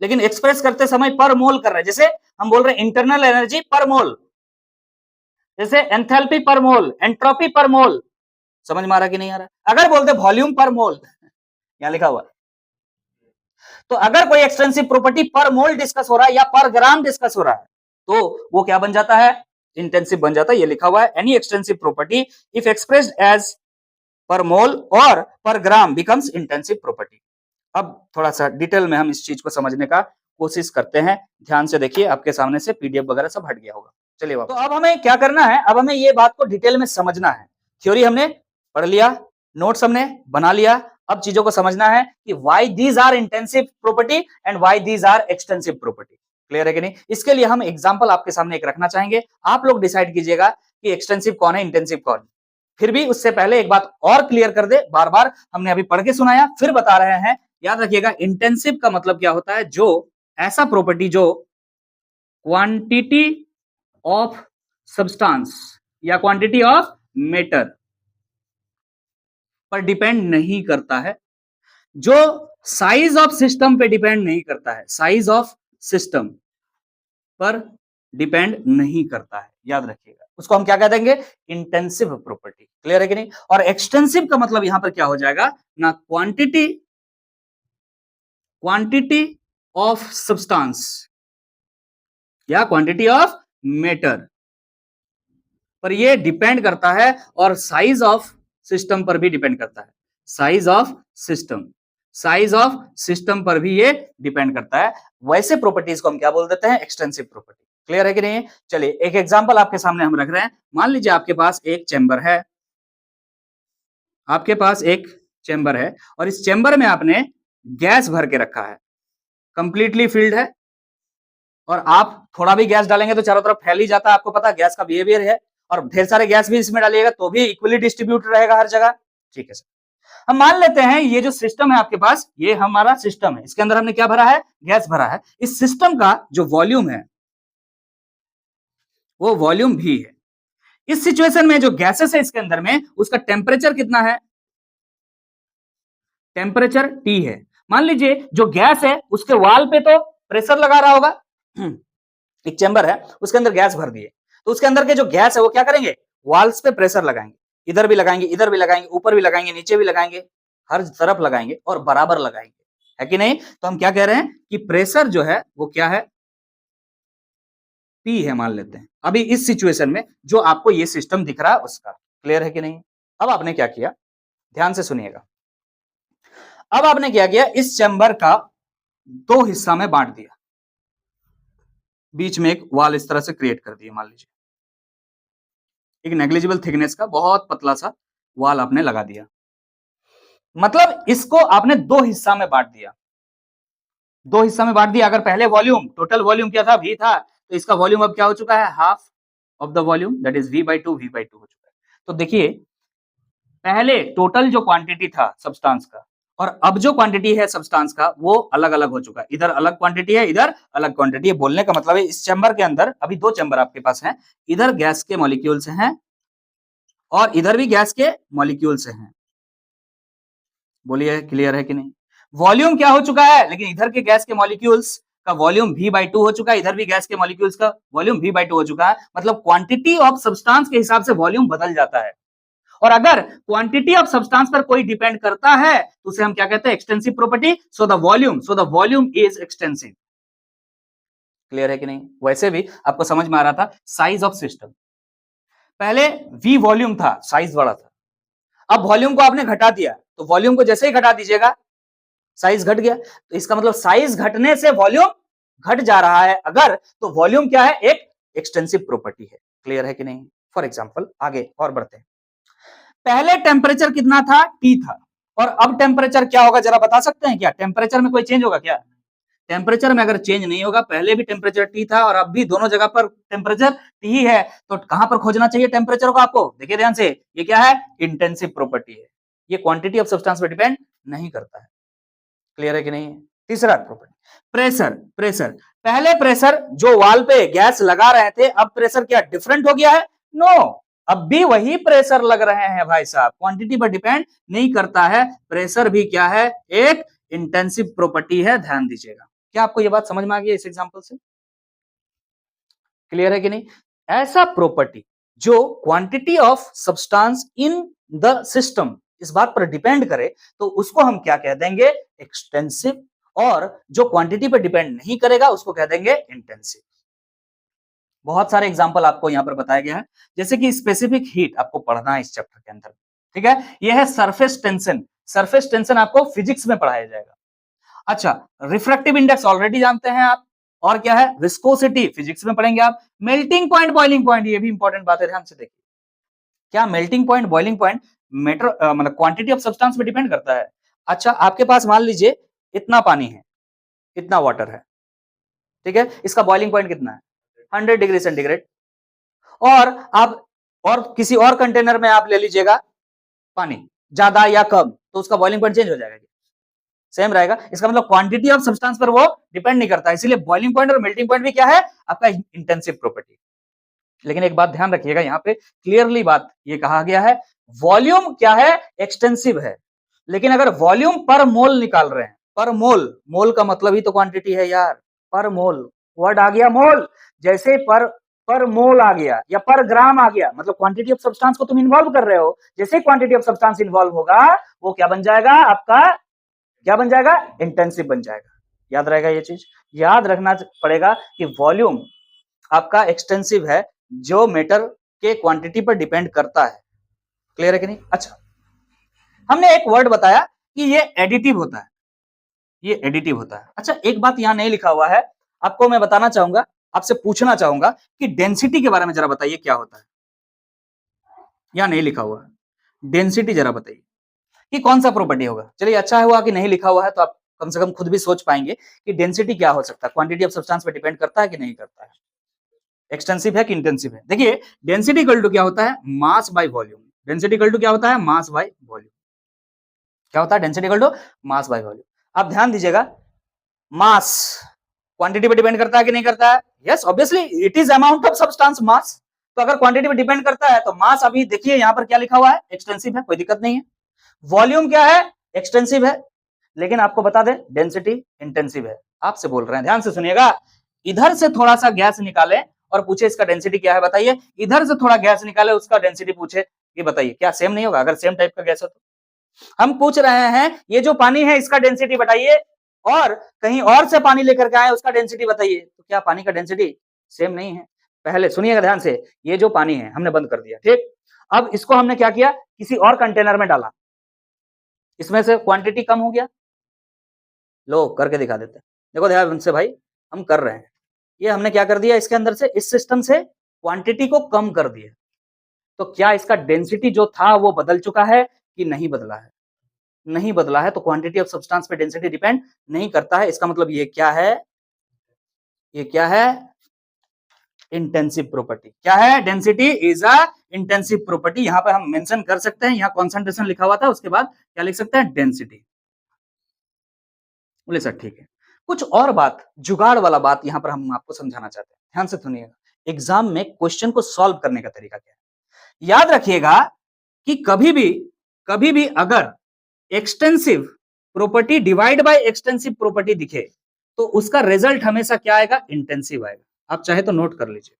लेकिन एक्सप्रेस करते समय पर मोल कर रहे हैं. जैसे हम बोल रहे हैं इंटरनल एनर्जी पर मोल, जैसे एंथैल्पी पर मोल, एंट्रोपी पर मोल. समझ में आ रहा कि नहीं आ रहा? अगर बोलते वॉल्यूम पर मोल, यहां लिखा हुआ, तो अगर कोई एक्सटेंसिव प्रॉपर्टी पर मोल डिस्कस हो रहा है या पर ग्राम डिस्कस हो रहा है, तो वो क्या बन जाता है? इंटेंसिव बन जाता है. ये लिखा हुआ है, any extensive property if expressed as per mole और पर ग्राम बिकम्स इंटेंसिव प्रॉपर्टी. अब थोड़ा सा डिटेल में हम इस चीज को समझने का कोशिश करते हैं. ध्यान से देखिए, आपके सामने से पीडीएफ वगैरह सब हट गया होगा. चलिए तो अब हमें क्या करना है? अब हमें ये बात को डिटेल में समझना है. थ्योरी हमने पढ़ लिया, नोट्स हमने बना लिया. अब चीजों को समझना है कि why these are intensive property and why these are extensive property. Clear है कि नहीं? इसके लिए हम एग्जांपल आपके सामने एक रखना चाहेंगे. आप लोग डिसाइड कीजिएगा कि एक्सटेंसिव कौन है, इंटेंसिव कौन है. फिर भी उससे पहले एक बात और क्लियर कर दे, बार बार हमने अभी पढ़ के सुनाया, फिर बता रहे हैं. याद रखिएगा, इंटेंसिव का मतलब क्या होता है? जो ऐसा प्रॉपर्टी जो क्वांटिटी ऑफ सब्सटेंस या क्वांटिटी ऑफ मैटर पर डिपेंड नहीं करता है, जो साइज ऑफ सिस्टम पे डिपेंड नहीं करता है, साइज ऑफ सिस्टम पर डिपेंड नहीं करता है. याद रखिएगा, उसको हम क्या कह देंगे? Intensive property. क्लियर है कि नहीं? और एक्सटेंसिव का मतलब यहां पर क्या हो जाएगा ना, क्वांटिटी ऑफ सब्सटेंस या क्वांटिटी ऑफ मैटर पर ये डिपेंड करता है, और साइज ऑफ सिस्टम पर भी डिपेंड करता है. साइज ऑफ सिस्टम पर भी ये डिपेंड करता है. वैसे प्रॉपर्टीज को हम क्या बोल देते हैं? Extensive property. क्लियर है कि नहीं? चलिए एक एग्जांपल आपके सामने हम रख रहे हैं. मान लीजिए आपके पास एक चैम्बर है, और इस चैम्बर में आपने गैस भर के रखा है, कंप्लीटली फिल्ड है, और आप थोड़ा भी गैस डालेंगे तो चारों तरफ फैल ही जाता है. आपको पता गैस का बिहेवियर है. और ढेर सारे गैस भी इसमें डालिएगा तो भी इक्वली डिस्ट्रीब्यूट रहेगा हर जगह. ठीक है सर, हम मान लेते हैं ये जो सिस्टम है आपके पास, ये हमारा सिस्टम है. इसके अंदर हमने क्या भरा है? गैस भरा है. इस सिस्टम का जो वॉल्यूम है वो वॉल्यूम भी है. इस सिचुएशन में जो गैसेस है इसके अंदर में, उसका टेम्परेचर कितना है? टेम्परेचर T है. मान लीजिए जो गैस है उसके वाल पे तो प्रेशर लगा रहा होगा. एक चैम्बर है, उसके अंदर गैस भर दिए, तो उसके अंदर के जो गैस है वो क्या करेंगे? वॉल्स पे प्रेशर लगाएंगे. इधर भी लगाएंगे, इधर भी लगाएंगे, ऊपर भी लगाएंगे, नीचे भी लगाएंगे, हर तरफ लगाएंगे और बराबर लगाएंगे. है कि नहीं? तो हम क्या कह रहे हैं कि प्रेशर जो है वो क्या है? P है मान लेते हैं. अभी इस सिचुएशन में जो आपको ये सिस्टम दिख रहा है उसका. क्लियर है कि नहीं? अब आपने क्या किया, ध्यान से सुनिएगा. अब आपने क्या किया? इस चैम्बर का दो हिस्सा में बांट दिया. बीच में एक वॉल इस तरह से क्रिएट कर दिए, मान लीजिए एक नेग्लिजिबल थिकनेस का बहुत पतला सा वॉल आपने लगा दिया। मतलब इसको आपने दो हिस्सा में बांट दिया, दो हिस्सा में बांट दिया। अगर पहले वॉल्यूम, टोटल वॉल्यूम क्या था, v था, तो इसका वॉल्यूम अब क्या हो चुका है, half of the volume, that is v/2 v/2 हो चुका है। तो देखिए पहले टोटल जो क्वांटिटी था सब्सटेंस का और अब जो क्वांटिटी है सब्सटेंस का वो अलग अलग हो चुका है। इधर अलग क्वांटिटी है, इधर अलग क्वांटिटी है। बोलने का मतलब है इस चैम्बर के अंदर अभी दो चैम्बर आपके पास हैं, इधर गैस के मॉलिक्यूल्स हैं और इधर भी गैस के मॉलिक्यूल्स हैं। बोलिए क्लियर है कि नहीं? वॉल्यूम क्या हो चुका है, लेकिन इधर के गैस के मॉलिक्यूल्स का वॉल्यूम v/2 हो चुका है, इधर भी गैस के मॉलिक्यूल्स का वॉल्यूम v/2 हो चुका है। मतलब क्वांटिटी ऑफ सब्सटेंस के हिसाब से वॉल्यूम बदल जाता है। और अगर क्वांटिटी ऑफ सब्सटेंस पर कोई डिपेंड करता है तो उसे हम क्या कहते हैं, extensive property. So the volume is extensive. Clear है कि नहीं? वैसे भी आपको समझ में आ रहा था साइज ऑफ सिस्टम। पहले v वॉल्यूम था, साइज बड़ा था, अब वॉल्यूम को आपने घटा दिया, तो वॉल्यूम को जैसे ही घटा दीजिएगा साइज घट गया। तो इसका मतलब साइज घटने से वॉल्यूम घट जा रहा है अगर, तो वॉल्यूम क्या है, एक एक्सटेंसिव प्रॉपर्टी है। क्लियर है कि नहीं? फॉर एग्जांपल आगे और बढ़ते हैं। पहले टेम्परेचर कितना था, T था, और अब टेम्परेचर क्या होगा जरा बता सकते हैं क्या? टेम्परेचर में कोई चेंज होगा क्या? टेम्परेचर में अगर चेंज नहीं होगा, पहले भी टेम्परेचर T था और अब भी दोनों जगह पर टेम्परेचर T ही है, तो कहां पर खोजना चाहिए टेम्परेचर को आपको? देखिए ध्यान से, ये क्या है, इंटेंसिव प्रॉपर्टी है, ये क्वांटिटी ऑफ सब्सटेंस पे डिपेंड नहीं करता है। क्लियर है कि नहीं? तीसरा प्रॉपर्टी, प्रेशर। पहले प्रेशर जो वॉल पे गैस लगा रहे थे, अब प्रेशर क्या डिफरेंट हो गया है? नो, अब भी वही प्रेशर लग रहे हैं भाई साहब, क्वांटिटी पर डिपेंड नहीं करता है। प्रेशर भी क्या है, एक इंटेंसिव प्रॉपर्टी है, ध्यान दीजिएगा। क्या आपको यह बात समझ में आ गई इस एग्जांपल से? क्लियर है कि नहीं? ऐसा प्रॉपर्टी जो quantity of substance in the system इस बात पर डिपेंड करे तो उसको हम क्या कह देंगे, एक्सटेंसिव। और जो क्वांटिटी पर डिपेंड नहीं करेगा उसको कह देंगे इंटेंसिव। बहुत सारे एग्जांपल आपको यहां पर बताया गया है, जैसे कि स्पेसिफिक हीट आपको पढ़ना है इस चैप्टर के अंदर। ठीक है, यह है सरफेस टेंशन। सरफेस टेंशन आपको फिजिक्स में पढ़ाया जाएगा। अच्छा, रिफ्रैक्टिव इंडेक्स ऑलरेडी जानते हैं आप, और क्या है, विस्कोसिटी फिजिक्स में पढ़ेंगे आप। मेल्टिंग पॉइंट, बॉइलिंग पॉइंट, ये भी इंपॉर्टेंट बात है, ध्यान से देखिए। क्या melting point, boiling point matter मतलब क्वांटिटी ऑफ सब्सटेंस पे डिपेंड करता है? अच्छा, आपके पास मान लीजिए इतना पानी है, इतना वाटर है, ठीक है, इसका बॉइलिंग पॉइंट कितना है, 100 डिग्री सेंटीग्रेड। और आप और किसी और कंटेनर में आप ले लीजिएगा पानी, ज्यादा या कम, तो उसका बॉइलिंग पॉइंट चेंज हो जाएगा, सेम रहेगा। इसका मतलब क्वांटिटी ऑफ सब्सटेंस पर वो डिपेंड नहीं करता, इसीलिए बॉइलिंग पॉइंट और मेल्टिंग पॉइंट भी क्या है, आपका इंटेंसिव प्रॉपर्टी। लेकिन एक बात ध्यान रखिएगा, यहां पे क्लियरली बात ये कहा गया है, वॉल्यूम क्या है, एक्सटेंसिव है। लेकिन अगर वॉल्यूम पर मोल निकाल रहे हैं, पर मोल, मोल का मतलब ही तो क्वांटिटी है यार, पर मोल, वर्ड आ गया मोल, जैसे पर मोल आ गया या पर ग्राम आ गया, मतलब क्वांटिटी ऑफ सब्सटेंस को तुम इन्वॉल्व कर रहे हो। जैसे क्वांटिटी ऑफ सब्सटेंस इन्वॉल्व होगा वो क्या बन जाएगा आपका, क्या बन जाएगा, इंटेंसिव बन जाएगा। याद रहेगा ये चीज, याद रखना पड़ेगा कि वॉल्यूम आपका एक्सटेंसिव है जो मैटर के क्वांटिटी पर डिपेंड करता है। क्लियर है कि नहीं? अच्छा, हमने एक वर्ड बताया कि ये एडिटिव होता है, ये एडिटिव होता है। अच्छा, एक बात यहां नहीं लिखा हुआ है, आपको मैं बताना चाहूंगा, आपसे पूछना चाहूंगा कि डेंसिटी के बारे में जरा बताइए क्या होता है। यहां नहीं लिखा हुआ है, डेंसिटी जरा बताइए कि कौन सा प्रॉपर्टी होगा। चलिए, अच्छा हुआ कि नहीं लिखा हुआ है, तो आप कम से कम खुद भी सोच पाएंगे कि डेंसिटी क्या हो सकता है, क्वांटिटी ऑफ सब्सटेंस पे डिपेंड करता है कि नहीं करता है, एक्सटेंसिव है कि इंटेंसिव है। देखिए, डेंसिटी इक्वल टू क्या होता है, mass by volume. Density equal to क्या होता है, मास बाय वॉल्यूम। क्या होता है, density equal to mass by volume. आप ध्यान दीजिएगा, मास क्वांटिटी पे डिपेंड करता है कि नहीं करता है? Yes, obviously it is amount of substance mass. तो अगर क्वांटिटी पे डिपेंड करता है तो मास, अभी देखिए यहां पर क्या लिखा हुआ है, एक्सटेंसिव है, कोई दिक्कत नहीं है। वॉल्यूम क्या है, एक्सटेंसिव है। लेकिन आपको बता दें डेंसिटी इंटेंसिव है। आपसे बोल रहे हैं, ध्यान से सुनिएगा, इधर से थोड़ा सा गैस निकाले और पूछे इसका डेंसिटी क्या है बताइए, इधर से थोड़ा गैस निकाले उसका डेंसिटी पूछे, ये बताइए क्या सेम नहीं होगा? अगर सेम टाइप का गैस है तो हम पूछ रहे हैं ये जो पानी है इसका डेंसिटी बताइए, और कहीं और से पानी लेकर के आए उसका डेंसिटी बताइए, तो क्या पानी का डेंसिटी सेम नहीं है? पहले सुनिएगा ध्यान से, ये जो पानी है हमने बंद कर दिया, ठीक, अब इसको हमने क्या किया, किसी और कंटेनर में डाला, इसमें से क्वांटिटी कम हो गया। लो करके दिखा देते हैं, देखो ध्यान से भाई, हम कर रहे हैं, ये हमने क्या कर दिया इसके अंदर से, इस सिस्टम से क्वांटिटी को कम कर दिया। तो क्या इसका डेंसिटी जो था वो बदल चुका है कि नहीं बदला है? नहीं बदला है, तो क्वांटिटी ऑफ सब्सटेंस पे डेंसिटी डिपेंड नहीं करता है। इसका मतलब ये क्या है? ये क्या है? Intensive property. क्या है? Density is a intensive property. यहां पर हम मेंशन कर सकते हैं, यहां कॉन्सेंट्रेशन लिखा हुआ था, उसके बाद क्या लिख सकते हैं? डेंसिटी। बोले सर ठीक है। कुछ और बात, जुगाड़ वाला बात यहां पर हम आपको समझाना चाहते हैं, ध्यान से सुनिएगा। एग्जाम में क्वेश्चन को सॉल्व करने का तरीका क्या है, याद रखिएगा कि कभी भी अगर extensive property divide by extensive property दिखे तो उसका रिजल्ट हमेशा क्या आएगा? इंटेंसिव आएगा। आप चाहे तो नोट कर लीजिए।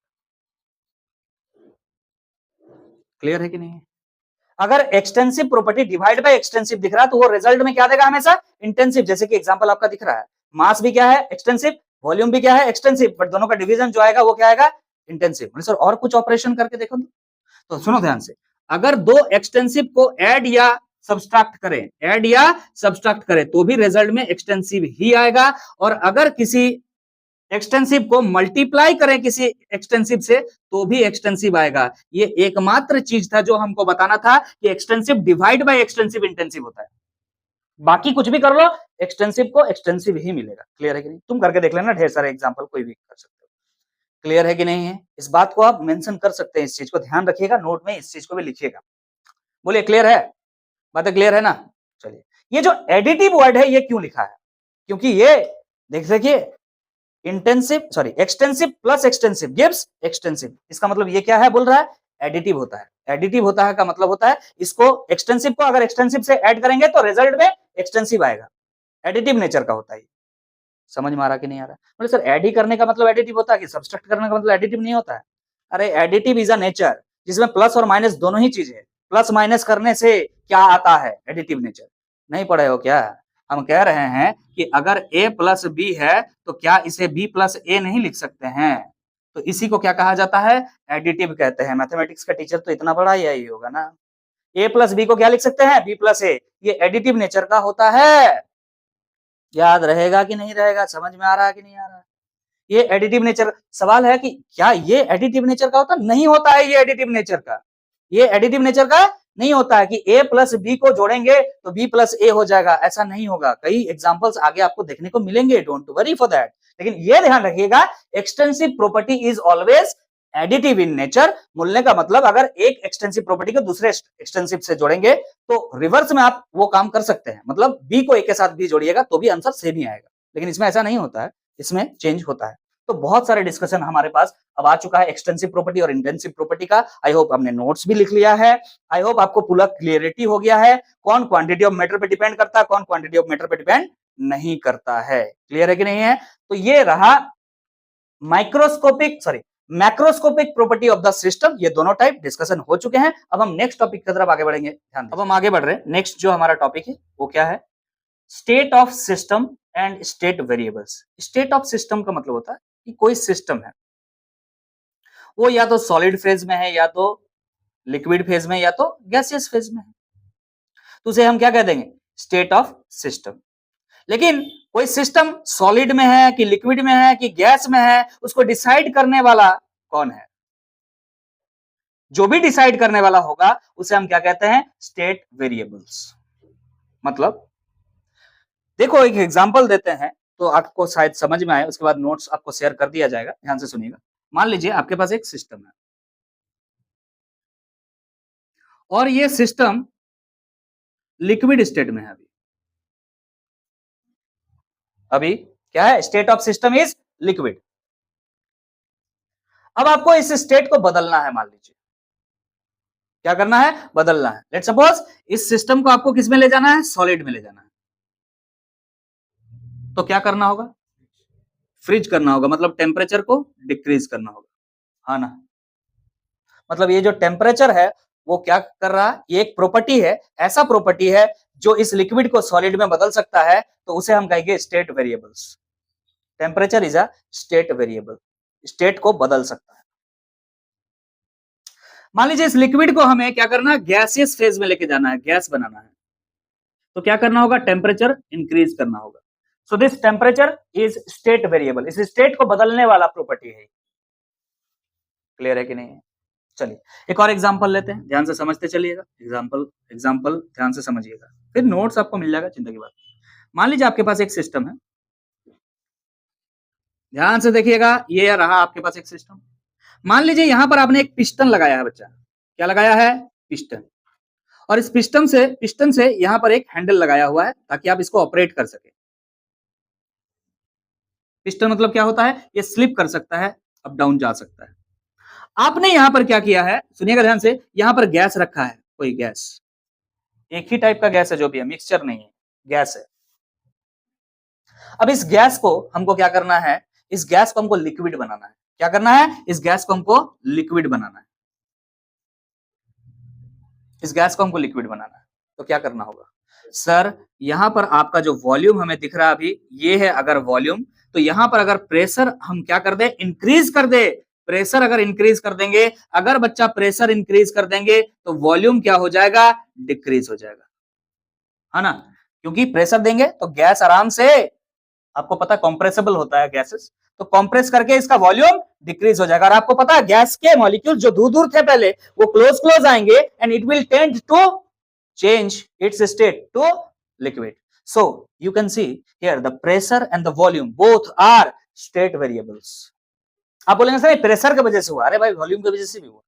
क्लियर है कि नहीं है? अगर extensive property divide by extensive दिख रहा है तो वो रिजल्ट में क्या देगा? हमेशा इंटेंसिव। जैसे कि एग्जांपल आपका दिख रहा है, मास भी क्या है? एक्सटेंसिव, वॉल्यूम भी क्या है? एक्सटेंसिव, बट दोनों का डिवीजन जो आएगा वो क्या आएगा? इंटेंसिव। सर और कुछ ऑपरेशन करके देखो तो सुनो ध्यान से। अगर दो एक्सटेंसिव को ऐड या सब्सट्रैक्ट करें, ऐड या सब्सट्रैक्ट करें तो भी रिजल्ट में एक्सटेंसिव ही आएगा। और अगर किसी एक्सटेंसिव को मल्टीप्लाई करें किसी एक्सटेंसिव से तो भी एक्सटेंसिव आएगा। ये एकमात्र चीज था जो हमको बताना था कि extensive divide by extensive intensive होता है। बाकी कुछ भी कर लो, एक्सटेंसिव को एक्सटेंसिव ही मिलेगा। क्लियर है कि नहीं? तुम करके देख लेना, ढेर सारे एग्जांपल कोई भी कर सकते हो। क्लियर है कि नहीं है? इस बात को आप मेंशन कर सकते हैं, इस चीज को ध्यान रखिएगा, नोट में इस चीज को भी लिखिएगा। बोलिए क्लियर है? बातें क्लियर है ना? चलिए, ये जो एडिटिव वर्ड है ये क्यों लिखा है? क्योंकि ये देख देखिए, extensive plus extensive gives extensive. इसका मतलब ये क्या है? बोल रहा है एडिटिव होता है। एडिटिव होता है का मतलब होता है इसको, एक्सटेंसिव को अगर एक्सटेंसिव से ऐड करेंगे तो रिजल्ट में एक्सटेंसिव आएगा। एडिटिव नेचर का होता है। समझ में आ रहा कि नहीं आ रहा? बोले सर ऐड ही करने का मतलब एडिटिव होता है कि सब्सट्रैक्ट करने का मतलब एडिटिव नहीं होता है? अरे एडिटिव इज अ नेचर जिसमें प्लस और माइनस दोनों ही चीजें है। प्लस माइनस करने से क्या आता है? Additive nature. नहीं पढ़े हो क्या? हम कह रहे हैं कि अगर a प्लस बी है तो क्या इसे b प्लस ए नहीं लिख सकते हैं? तो इसी को क्या कहा जाता है? एडिटिव कहते हैं। मैथमेटिक्स का टीचर तो इतना बड़ा ही होगा ना। a प्लस बी को क्या लिख सकते हैं? b प्लस ए। ये एडिटिव नेचर का होता है। याद रहेगा कि नहीं रहेगा? समझ में आ रहा है कि नहीं आ रहा? ये एडिटिव नेचर। सवाल है कि क्या ये एडिटिव नेचर का होता? नहीं होता है ये एडिटिव नेचर का। ये एडिटिव नेचर का नहीं होता है कि a प्लस बी को जोड़ेंगे तो b प्लस ए हो जाएगा। ऐसा नहीं होगा। कई एग्जांपल्स आगे आपको देखने को मिलेंगे, डोंट वरी फॉर दैट। लेकिन ये ध्यान रखिएगा, extensive property is always additive in nature. बोलने का मतलब अगर एक एक्सटेंसिव प्रॉपर्टी को दूसरे एक्सटेंसिव से जोड़ेंगे तो रिवर्स में आप वो काम कर सकते हैं। मतलब बी को ए के साथ बी जोड़िएगा तो भी आंसर सेम ही आएगा। लेकिन इसमें ऐसा नहीं होता है, इसमें चेंज होता है। तो बहुत सारे डिस्कशन हमारे पास अब आ चुका है एक्सटेंसिव प्रॉपर्टी और इंटेंसिव प्रॉपर्टी का। आई होप आपने नोट्स भी लिख लिया है। आई होप आपको पूरा क्लियरिटी हो गया है कौन क्वांटिटी ऑफ मैटर पे डिपेंड करता है, कौन क्वांटिटी ऑफ मैटर पे डिपेंड नहीं करता है। क्लियर है कि नहीं है? तो ये रहा macroscopic property of the system. ये दोनों टाइप डिस्कशन हो चुके हैं। अब हम नेक्स्ट टॉपिक की तरफ आगे बढ़ेंगे। ध्यान, अब हम आगे बढ़ रहे हैं। नेक्स्ट जो हमारा टॉपिक है वो क्या है? State of system and state variables. State of system का मतलब होता है कि कोई सिस्टम है वो या तो सॉलिड फेज में है, या तो लिक्विड फेज में, या तो गैसियस फेज में है, तो उसे हम क्या कह देंगे? State of system. लेकिन कोई सिस्टम सॉलिड में है कि लिक्विड में है कि गैस में है, उसको डिसाइड करने वाला कौन है? जो भी डिसाइड करने वाला होगा उसे हम क्या कहते हैं? State variables. मतलब देखो एक एग्जांपल देते हैं तो आपको शायद समझ में आए, उसके बाद नोट्स आपको शेयर कर दिया जाएगा। ध्यान से सुनिएगा। मान लीजिए आपके पास एक सिस्टम है और ये सिस्टम लिक्विड स्टेट में है। अभी क्या है? State of system is liquid. अब आपको इस स्टेट को बदलना है। मान लीजिए क्या करना है? बदलना है। लेट्स सपोज इस सिस्टम को आपको किस में ले जाना है? सॉलिड में ले जाना है। तो क्या करना होगा? फ्रीज करना होगा, मतलब टेम्परेचर को डिक्रीज करना होगा, हाँ ना? मतलब ये जो टेम्परेचर है वो क्या कर रहा है? ये एक प्रॉपर्टी है, ऐसा प्रॉपर्टी है जो इस लिक्विड को सॉलिड में बदल सकता है, तो उसे हम कहेंगे state variables. Temperature is a state variable, state को बदल सकता है। मान लीजिए इस लिक्विड को हमें क्या करना है? गैसियस फेज में लेके जाना है, गैस बनाना है। तो क्या करना होगा? टेम्परेचर इंक्रीज करना होगा। So this temperature is state variable, इस स्टेट को बदलने वाला प्रॉपर्टी है। क्लियर है कि नहीं? चलिए एक और एग्जांपल लेते हैं, ध्यान से समझते चलिएगा। एग्जांपल ध्यान से समझिएगा, फिर नोट्स आपको मिल जाएगा, चिंता की बात। मान लीजिए आपके पास एक सिस्टम है, ध्यान से देखिएगा, ये रहा आपके पास एक सिस्टम। मान लीजिए यहां पर आपने एक पिस्टन लगाया है बच्चा, क्या लगाया है? पिस्टन। और इस पिस्टन से यहां पर एक हैंडल लगाया हुआ है ताकि आप इसको ऑपरेट कर सके। पिस्टन मतलब क्या होता है? ये स्लिप कर सकता है, अप डाउन जा सकता है। आपने यहां पर क्या किया है, सुनिएगा ध्यान से, यहां पर गैस रखा है, कोई गैस, एक ही टाइप का गैस है, जो भी है, मिक्सचर नहीं है, गैस है। अब इस गैस को हमको क्या करना है? इस गैस को हमको लिक्विड बनाना है। क्या करना है? इस गैस को हमको लिक्विड बनाना है। इस गैस को हमको लिक्विड बनाना है, तो क्या करना होगा? सर यहां पर आपका जो वॉल्यूम हमें दिख रहा है अभी, ये है अगर वॉल्यूम, तो यहां पर अगर प्रेशर हम क्या कर दे? इंक्रीज कर दे। प्रेशर अगर इंक्रीज कर देंगे, अगर बच्चा प्रेशर इंक्रीज कर देंगे, तो वॉल्यूम क्या हो जाएगा? डिक्रीज हो जाएगा, है ना? क्योंकि प्रेशर देंगे तो गैस आराम से, आपको पता है कॉम्प्रेसेबल होता है गैसेस, तो कॉम्प्रेस करके इसका वॉल्यूम डिक्रीज हो जाएगा। और आपको पता है गैस के मॉलिक्यूल जो दूर दूर थे पहले, वो क्लोज क्लोज आएंगे and it will tend to change its state to liquid. So you can see here the pressure and the volume both are state variables. आप बोलेंगे सर प्रेशर की वजह से हुआ, अरे भाई वॉल्यूम की वजह से भी हुआ।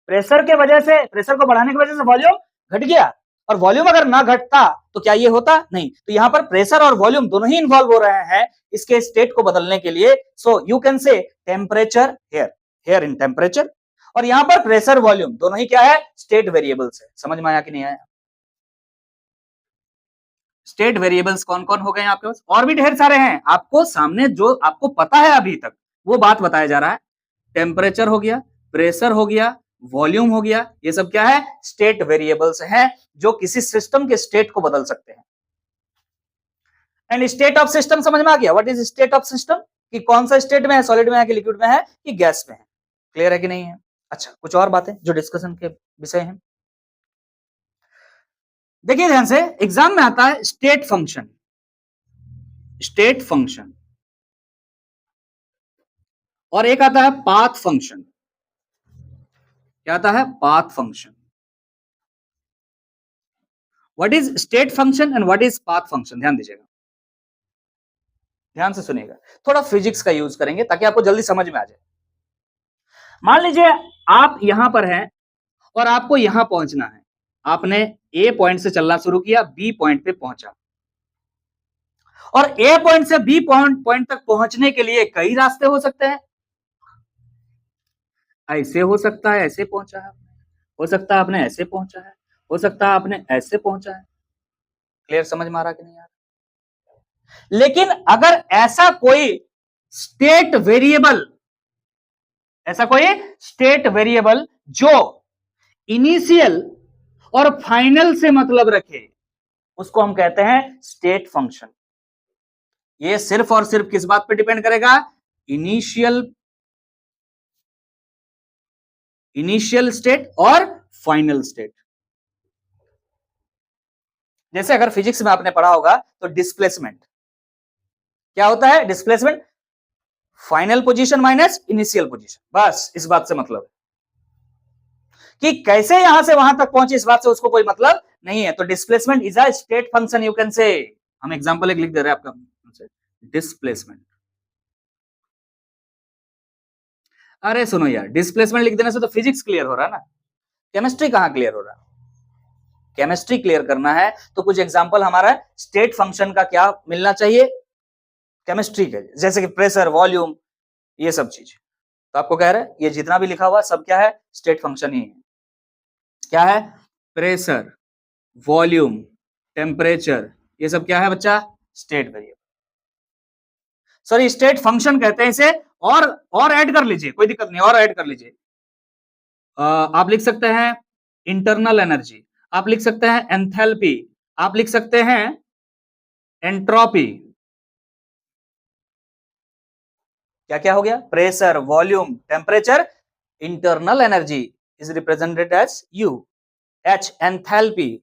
प्रेशर के वजह से, प्रेशर को बढ़ाने की वजह से वॉल्यूम घट गया, और वॉल्यूम अगर ना घटता तो क्या ये होता? नहीं। तो यहां पर प्रेशर और वॉल्यूम दोनों ही इन्वॉल्व हो रहे हैं इसके स्टेट को बदलने के लिए। सो you can say temperature here in temperature, और यहां पर प्रेशर वॉल्यूम दोनों ही क्या है? स्टेट वेरिएबल्स है। समझ में आया कि नहीं आया? स्टेट वेरिएबल्स कौन कौन हो गए आपके पास? और भी ढेर सारे हैं, आपको सामने जो आपको पता है अभी तक वो बात बताया जा रहा है। टेम्परेचर हो गया, प्रेशर हो गया, वॉल्यूम हो गया, ये सब क्या है? स्टेट वेरिएबल्स हैं जो किसी सिस्टम के स्टेट को बदल सकते हैं। एंड स्टेट ऑफ सिस्टम समझ में आ गया? What is state of system? कि कौन सा स्टेट में है, सॉलिड में है कि लिक्विड में है कि गैस में है। क्लियर है कि नहीं है? अच्छा, कुछ और बातें जो डिस्कशन के विषय हैं, देखिए ध्यान से। एग्जाम में आता है स्टेट फंक्शन, स्टेट फंक्शन, और एक आता है पाथ फंक्शन। क्या आता है? Path function. What is state function and what is path function? ध्यान दीजिएगा, ध्यान से सुनिएगा, थोड़ा फिजिक्स का यूज करेंगे ताकि आपको जल्दी समझ में आ जाए। मान लीजिए आप यहां पर हैं और आपको यहां पहुंचना है। आपने ए पॉइंट से चलना शुरू किया, बी पॉइंट पे पहुंचा, और ए पॉइंट से बी पॉइंट तक पहुंचने के लिए कई रास्ते हो सकते हैं। ऐसे हो सकता है, ऐसे पहुंचा है, हो सकता है आपने ऐसे पहुंचा है, हो सकता है आपने ऐसे पहुंचा है। क्लियर? समझ में आ रहा कि नहीं आ रहा? लेकिन अगर ऐसा कोई स्टेट वेरिएबल, ऐसा कोई स्टेट वेरिएबल जो इनिशियल और फाइनल से मतलब रखे, उसको हम कहते हैं स्टेट फंक्शन। ये सिर्फ और सिर्फ किस बात पे डिपेंड करेगा? इनिशियल स्टेट और फाइनल स्टेट। जैसे अगर फिजिक्स में आपने पढ़ा होगा तो डिस्प्लेसमेंट क्या होता है? Displacement final position minus initial position, बस इस बात से मतलब है। कि कैसे यहां से वहां तक पहुंचे इस बात से उसको कोई मतलब नहीं है। तो displacement is a state function, you can say. हम एग्जांपल एक लिख दे रहे हैं आपका, डिस्प्लेसमेंट। अरे सुनो यार, डिस्प्लेसमेंट लिख देने से तो फिजिक्स क्लियर हो रहा है ना, केमिस्ट्री कहां क्लियर हो रहा है? केमिस्ट्री क्लियर करना है तो कुछ एग्जांपल हमारा स्टेट फंक्शन का क्या मिलना चाहिए केमिस्ट्री के, जैसे कि प्रेशर, वॉल्यूम, ये सब चीज। तो आपको कह रहे हैं ये जितना भी लिखा हुआ सब क्या है? स्टेट फंक्शन ही है। क्या है? प्रेशर, वॉल्यूम, टेम्परेचर, ये सब क्या है बच्चा? State variable. Sorry state function कहते हैं इसे। और ऐड कर लीजिए, कोई दिक्कत नहीं, और ऐड कर लीजिए। आप लिख सकते हैं इंटरनल एनर्जी, आप लिख सकते हैं एंथैल्पी, आप लिख सकते हैं एंट्रोपी। क्या क्या हो गया? Pressure, volume, temperature, internal energy is represented as U, H enthalpy,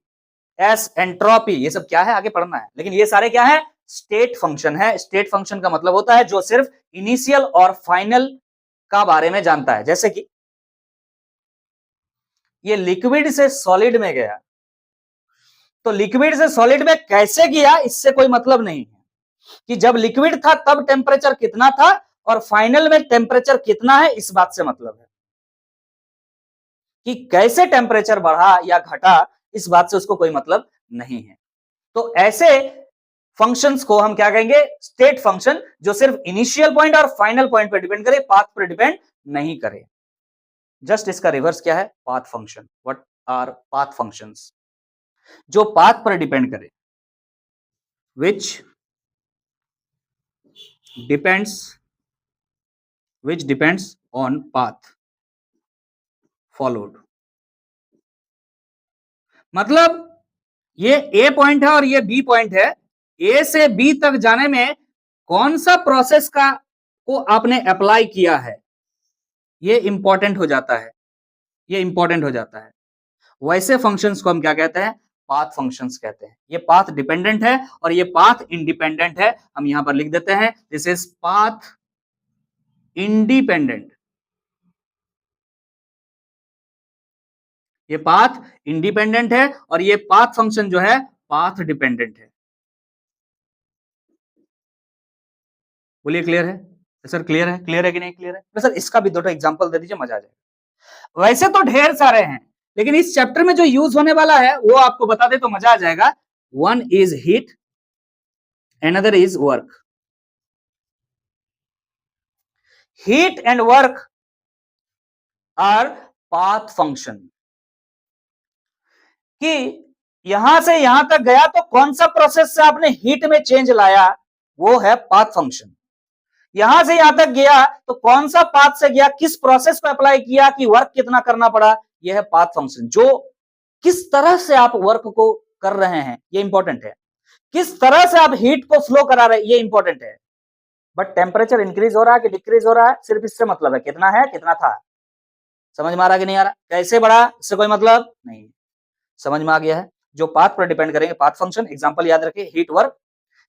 S entropy, ये सब क्या है आगे पढ़ना है, लेकिन ये सारे क्या है? स्टेट फंक्शन है। स्टेट फंक्शन का मतलब होता है जो सिर्फ इनिशियल और फाइनल का बारे में जानता है। जैसे कि ये लिक्विड से सॉलिड में गया, तो लिक्विड से सॉलिड में कैसे गया इससे कोई मतलब नहीं है कि जब लिक्विड था तब टेम्परेचर कितना था और फाइनल में टेम्परेचर कितना है, इस बात से मतलब है कि कैसे टेम्परेचर बढ़ा या घटा, इस बात से उसको कोई मतलब नहीं है। तो ऐसे फंक्शंस को हम क्या कहेंगे, स्टेट फंक्शन, जो सिर्फ इनिशियल पॉइंट और फाइनल पॉइंट पर डिपेंड करे, पाथ पर डिपेंड नहीं करे। जस्ट इसका रिवर्स क्या है, path function. What our path functions? जो पाथ पर डिपेंड करे, which depends on path followed। मतलब ये ए पॉइंट है और ये बी पॉइंट है, ए से बी तक जाने में कौन सा प्रोसेस का को आपने अप्लाई किया है, ये इंपॉर्टेंट हो जाता है, ये इंपॉर्टेंट हो जाता है। वैसे फंक्शंस को हम क्या कहते हैं, पाथ फंक्शंस कहते हैं। ये पाथ डिपेंडेंट है और ये पाथ इंडिपेंडेंट है। हम यहां पर लिख देते हैं, दिस इज पाथ इंडिपेंडेंट। ये पाथ इंडिपेंडेंट है और ये पाथ फंक्शन जो है पाथ डिपेंडेंट है। बोलिए क्लियर है? सर क्लियर है? क्लियर है कि नहीं क्लियर है? तो सर इसका भी दो एग्जांपल दे दीजिए, मजा आ जाएगा। वैसे तो ढेर सारे हैं, लेकिन इस चैप्टर में जो यूज होने वाला है वो आपको बता दे तो मजा आ जाएगा। One is heat, another is work. Heat and work our path function. कि यहां से यहां तक गया तो कौन सा प्रोसेस से आपने हीट में चेंज लाया, वो है पाथ फंक्शन। यहां से यहां तक गया तो कौन सा पाथ से गया, किस प्रोसेस को अप्लाई किया, कि वर्क कितना करना पड़ा, यह है पाथ फंक्शन। जो किस तरह से आप वर्क को कर रहे हैं ये इंपॉर्टेंट है, किस तरह से आप हीट को फ्लो करा रहे हैं ये इंपॉर्टेंट है। बट टेम्परेचर इंक्रीज हो रहा है कि डिक्रीज हो रहा है, सिर्फ इससे मतलब है कितना है, कितना था। समझ में आ रहा कि नहीं आ रहा? कैसे बढ़ा, इससे कोई मतलब नहीं। समझ में आ गया है? जो पाथ पर डिपेंड करेंगे पाथ फंक्शन। एग्जांपल याद रखिए, हीट, वर्क।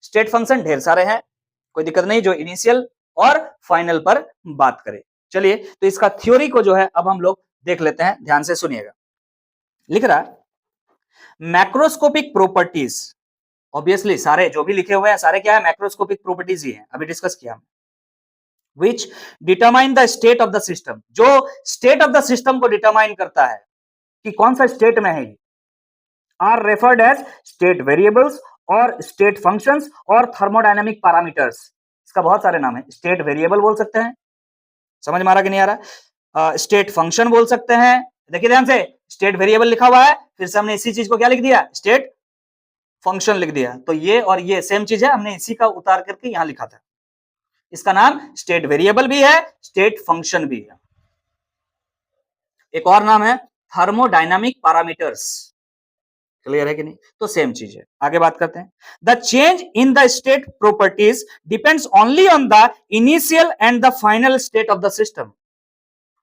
स्टेट फंक्शन ढेर सारे हैं, कोई दिक्कत नहीं, जो इनिशियल और फाइनल पर बात करें। चलिए, तो इसका थ्योरी को जो है अब हम लोग देख लेते हैं, ध्यान से सुनिएगा। लिख रहा है मैक्रोस्कोपिक प्रॉपर्टीज। ऑब्वियसली सारे जो भी लिखे हुए हैं सारे क्या है, मैक्रोस्कोपिक प्रॉपर्टीज ही हैं, अभी डिस्कस किया हमने। Which determine the state of the system, जो स्टेट ऑफ द सिस्टम को डिटरमाइन करता है कि कौन सा स्टेट में है, are referred as state variables और स्टेट फंक्शंस और थर्मोडायनेमिक पैरामीटर्स। इसका बहुत सारे नाम है। स्टेट वेरिएबल बोल सकते हैं, समझ में आ रहा कि नहीं आ रहा? स्टेट फंक्शन बोल सकते हैं। देखिए ध्यान से, स्टेट वेरिएबल लिखा हुआ है, फिर से हमने इसी चीज को क्या लिख दिया, स्टेट फंक्शन लिख दिया। तो ये और ये सेम चीज है, हमने इसी का उतार करके यहां लिखा था। इसका नाम स्टेट वेरिएबल भी है, स्टेट फंक्शन भी है। एक और नाम है थर्मोडायनामिक पैरामीटर्स। क्लियर है कि नहीं? तो सेम चीज है। आगे बात करते हैं। The change in the state properties depends only on the initial and the final state of the system.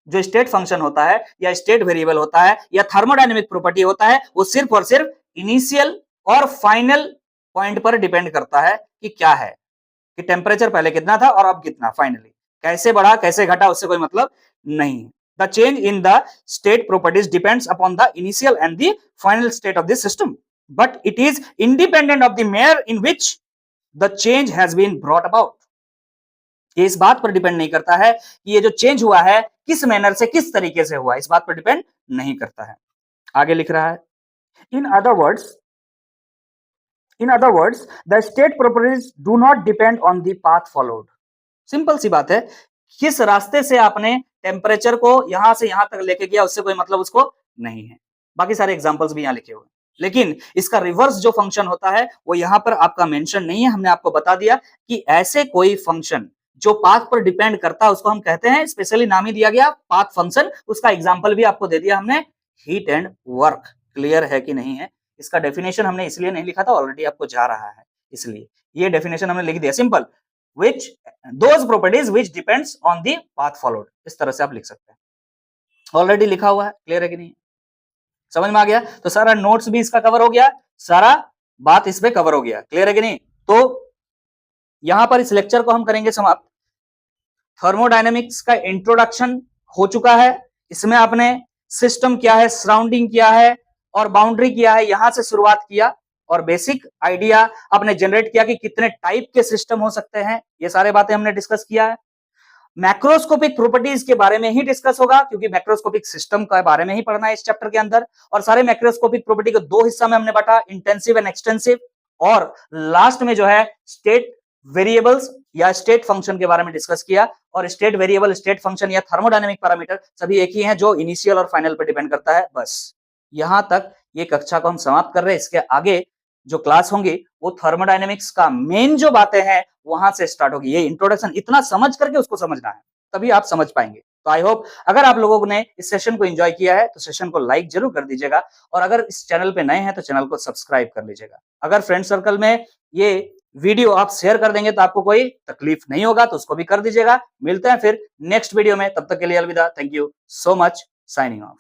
जो स्टेट फंक्शन होता है या स्टेट वेरिएबल होता है या थर्मोडायनेमिक प्रॉपर्टी होता है, वो सिर्फ और सिर्फ इनिशियल और फाइनल पॉइंट पर डिपेंड करता है कि क्या है, कि टेम्परेचर पहले कितना था और अब कितना, फाइनली कैसे बढ़ा कैसे घटा, उससे कोई मतलब नहीं। The change in the state properties depends upon the initial and the final state of the system, but it is independent of the manner in which the change has been brought about। ये इस बात पर depend नहीं करता है कि ये जो चेंज हुआ है किस मैनर से, किस तरीके से हुआ, इस बात पर डिपेंड नहीं करता है। आगे लिख रहा है, in other words the state properties do not depend on the path followed. Simple सी बात है, किस रास्ते से आपने टेम्परेचर को यहां से यहां तक लेके गया उससे कोई मतलब उसको नहीं है। बाकी सारे एग्जांपल्स भी यहां लिखे हुए हैं, लेकिन इसका रिवर्स जो फंक्शन होता है वो यहां पर आपका मेंशन नहीं है। हमने आपको बता दिया कि ऐसे कोई फंक्शन जो पाथ पर डिपेंड करता है उसको हम कहते हैं, स्पेशली नाम ही दिया गया पाथ फंक्शन। उसका एग्जाम्पल भी आपको दे दिया हमने, हीट एंड वर्क। क्लियर है कि नहीं है? इसका डेफिनेशन हमने इसलिए नहीं लिखा था, ऑलरेडी आपको जा रहा है, इसलिए ये डेफिनेशन हमने लिख दिया, simple. which those properties which depends on the path followed, इस तरह से आप लिख सकते हैं, ऑलरेडी लिखा हुआ है। क्लियर है कि नहीं? समझ में आ गया? तो सारा नोट्स भी इसका कवर हो गया, सारा बात इस पे कवर हो गया। क्लियर है कि नहीं? तो यहां पर इस लेक्चर को हम करेंगे समाप्त। थर्मोडायनेमिक्स का इंट्रोडक्शन हो चुका है। इसमें आपने सिस्टम क्या है, सराउंडिंग क्या है और बाउंड्री क्या है, यहां से शुरुआत किया और बेसिक आइडिया आपने जनरेट किया कि कितने टाइप के सिस्टम हो सकते हैं। ये सारे बातें हमने डिस्कस किया है। मैक्रोस्कोपिक प्रॉपर्टीज के बारे में ही डिस्कस होगा, क्योंकि मैक्रोस्कोपिक सिस्टम के बारे में ही पढ़ना है इस चैप्टर के अंदर। और सारे मैक्रोस्कोपिक प्रॉपर्टी को दो हिस्सा में हमने बांटा, इंटेंसिव एंड एक्सटेंसिव, और लास्ट में जो है स्टेट वेरिएबल्स या स्टेट फंक्शन के बारे में डिस्कस किया। और स्टेट वेरिएबल, स्टेट फंक्शन या थर्मोडायनेमिक पैरामीटर सभी एक ही हैं, जो इनिशियल और फाइनल पर डिपेंड करता है। बस यहां तक ये कक्षा को हम समाप्त कर रहे हैं। इसके आगे जो क्लास होंगी वो थर्मोडायनेमिक्स का मेन जो बातें हैं वहां से स्टार्ट होगी। ये इंट्रोडक्शन इतना समझ करके उसको समझना है, तभी आप समझ पाएंगे। तो आई होप अगर आप लोगों ने इस सेशन को एंजॉय किया है तो सेशन को लाइक जरूर कर दीजिएगा, और अगर इस चैनल पे नए हैं तो चैनल को सब्सक्राइब कर लीजिएगा। अगर फ्रेंड सर्कल में ये वीडियो आप शेयर कर देंगे तो आपको कोई तकलीफ नहीं होगा, तो उसको भी कर दीजिएगा। मिलते हैं फिर नेक्स्ट वीडियो में, तब तक के लिए अलविदा। Thank you so much, signing off.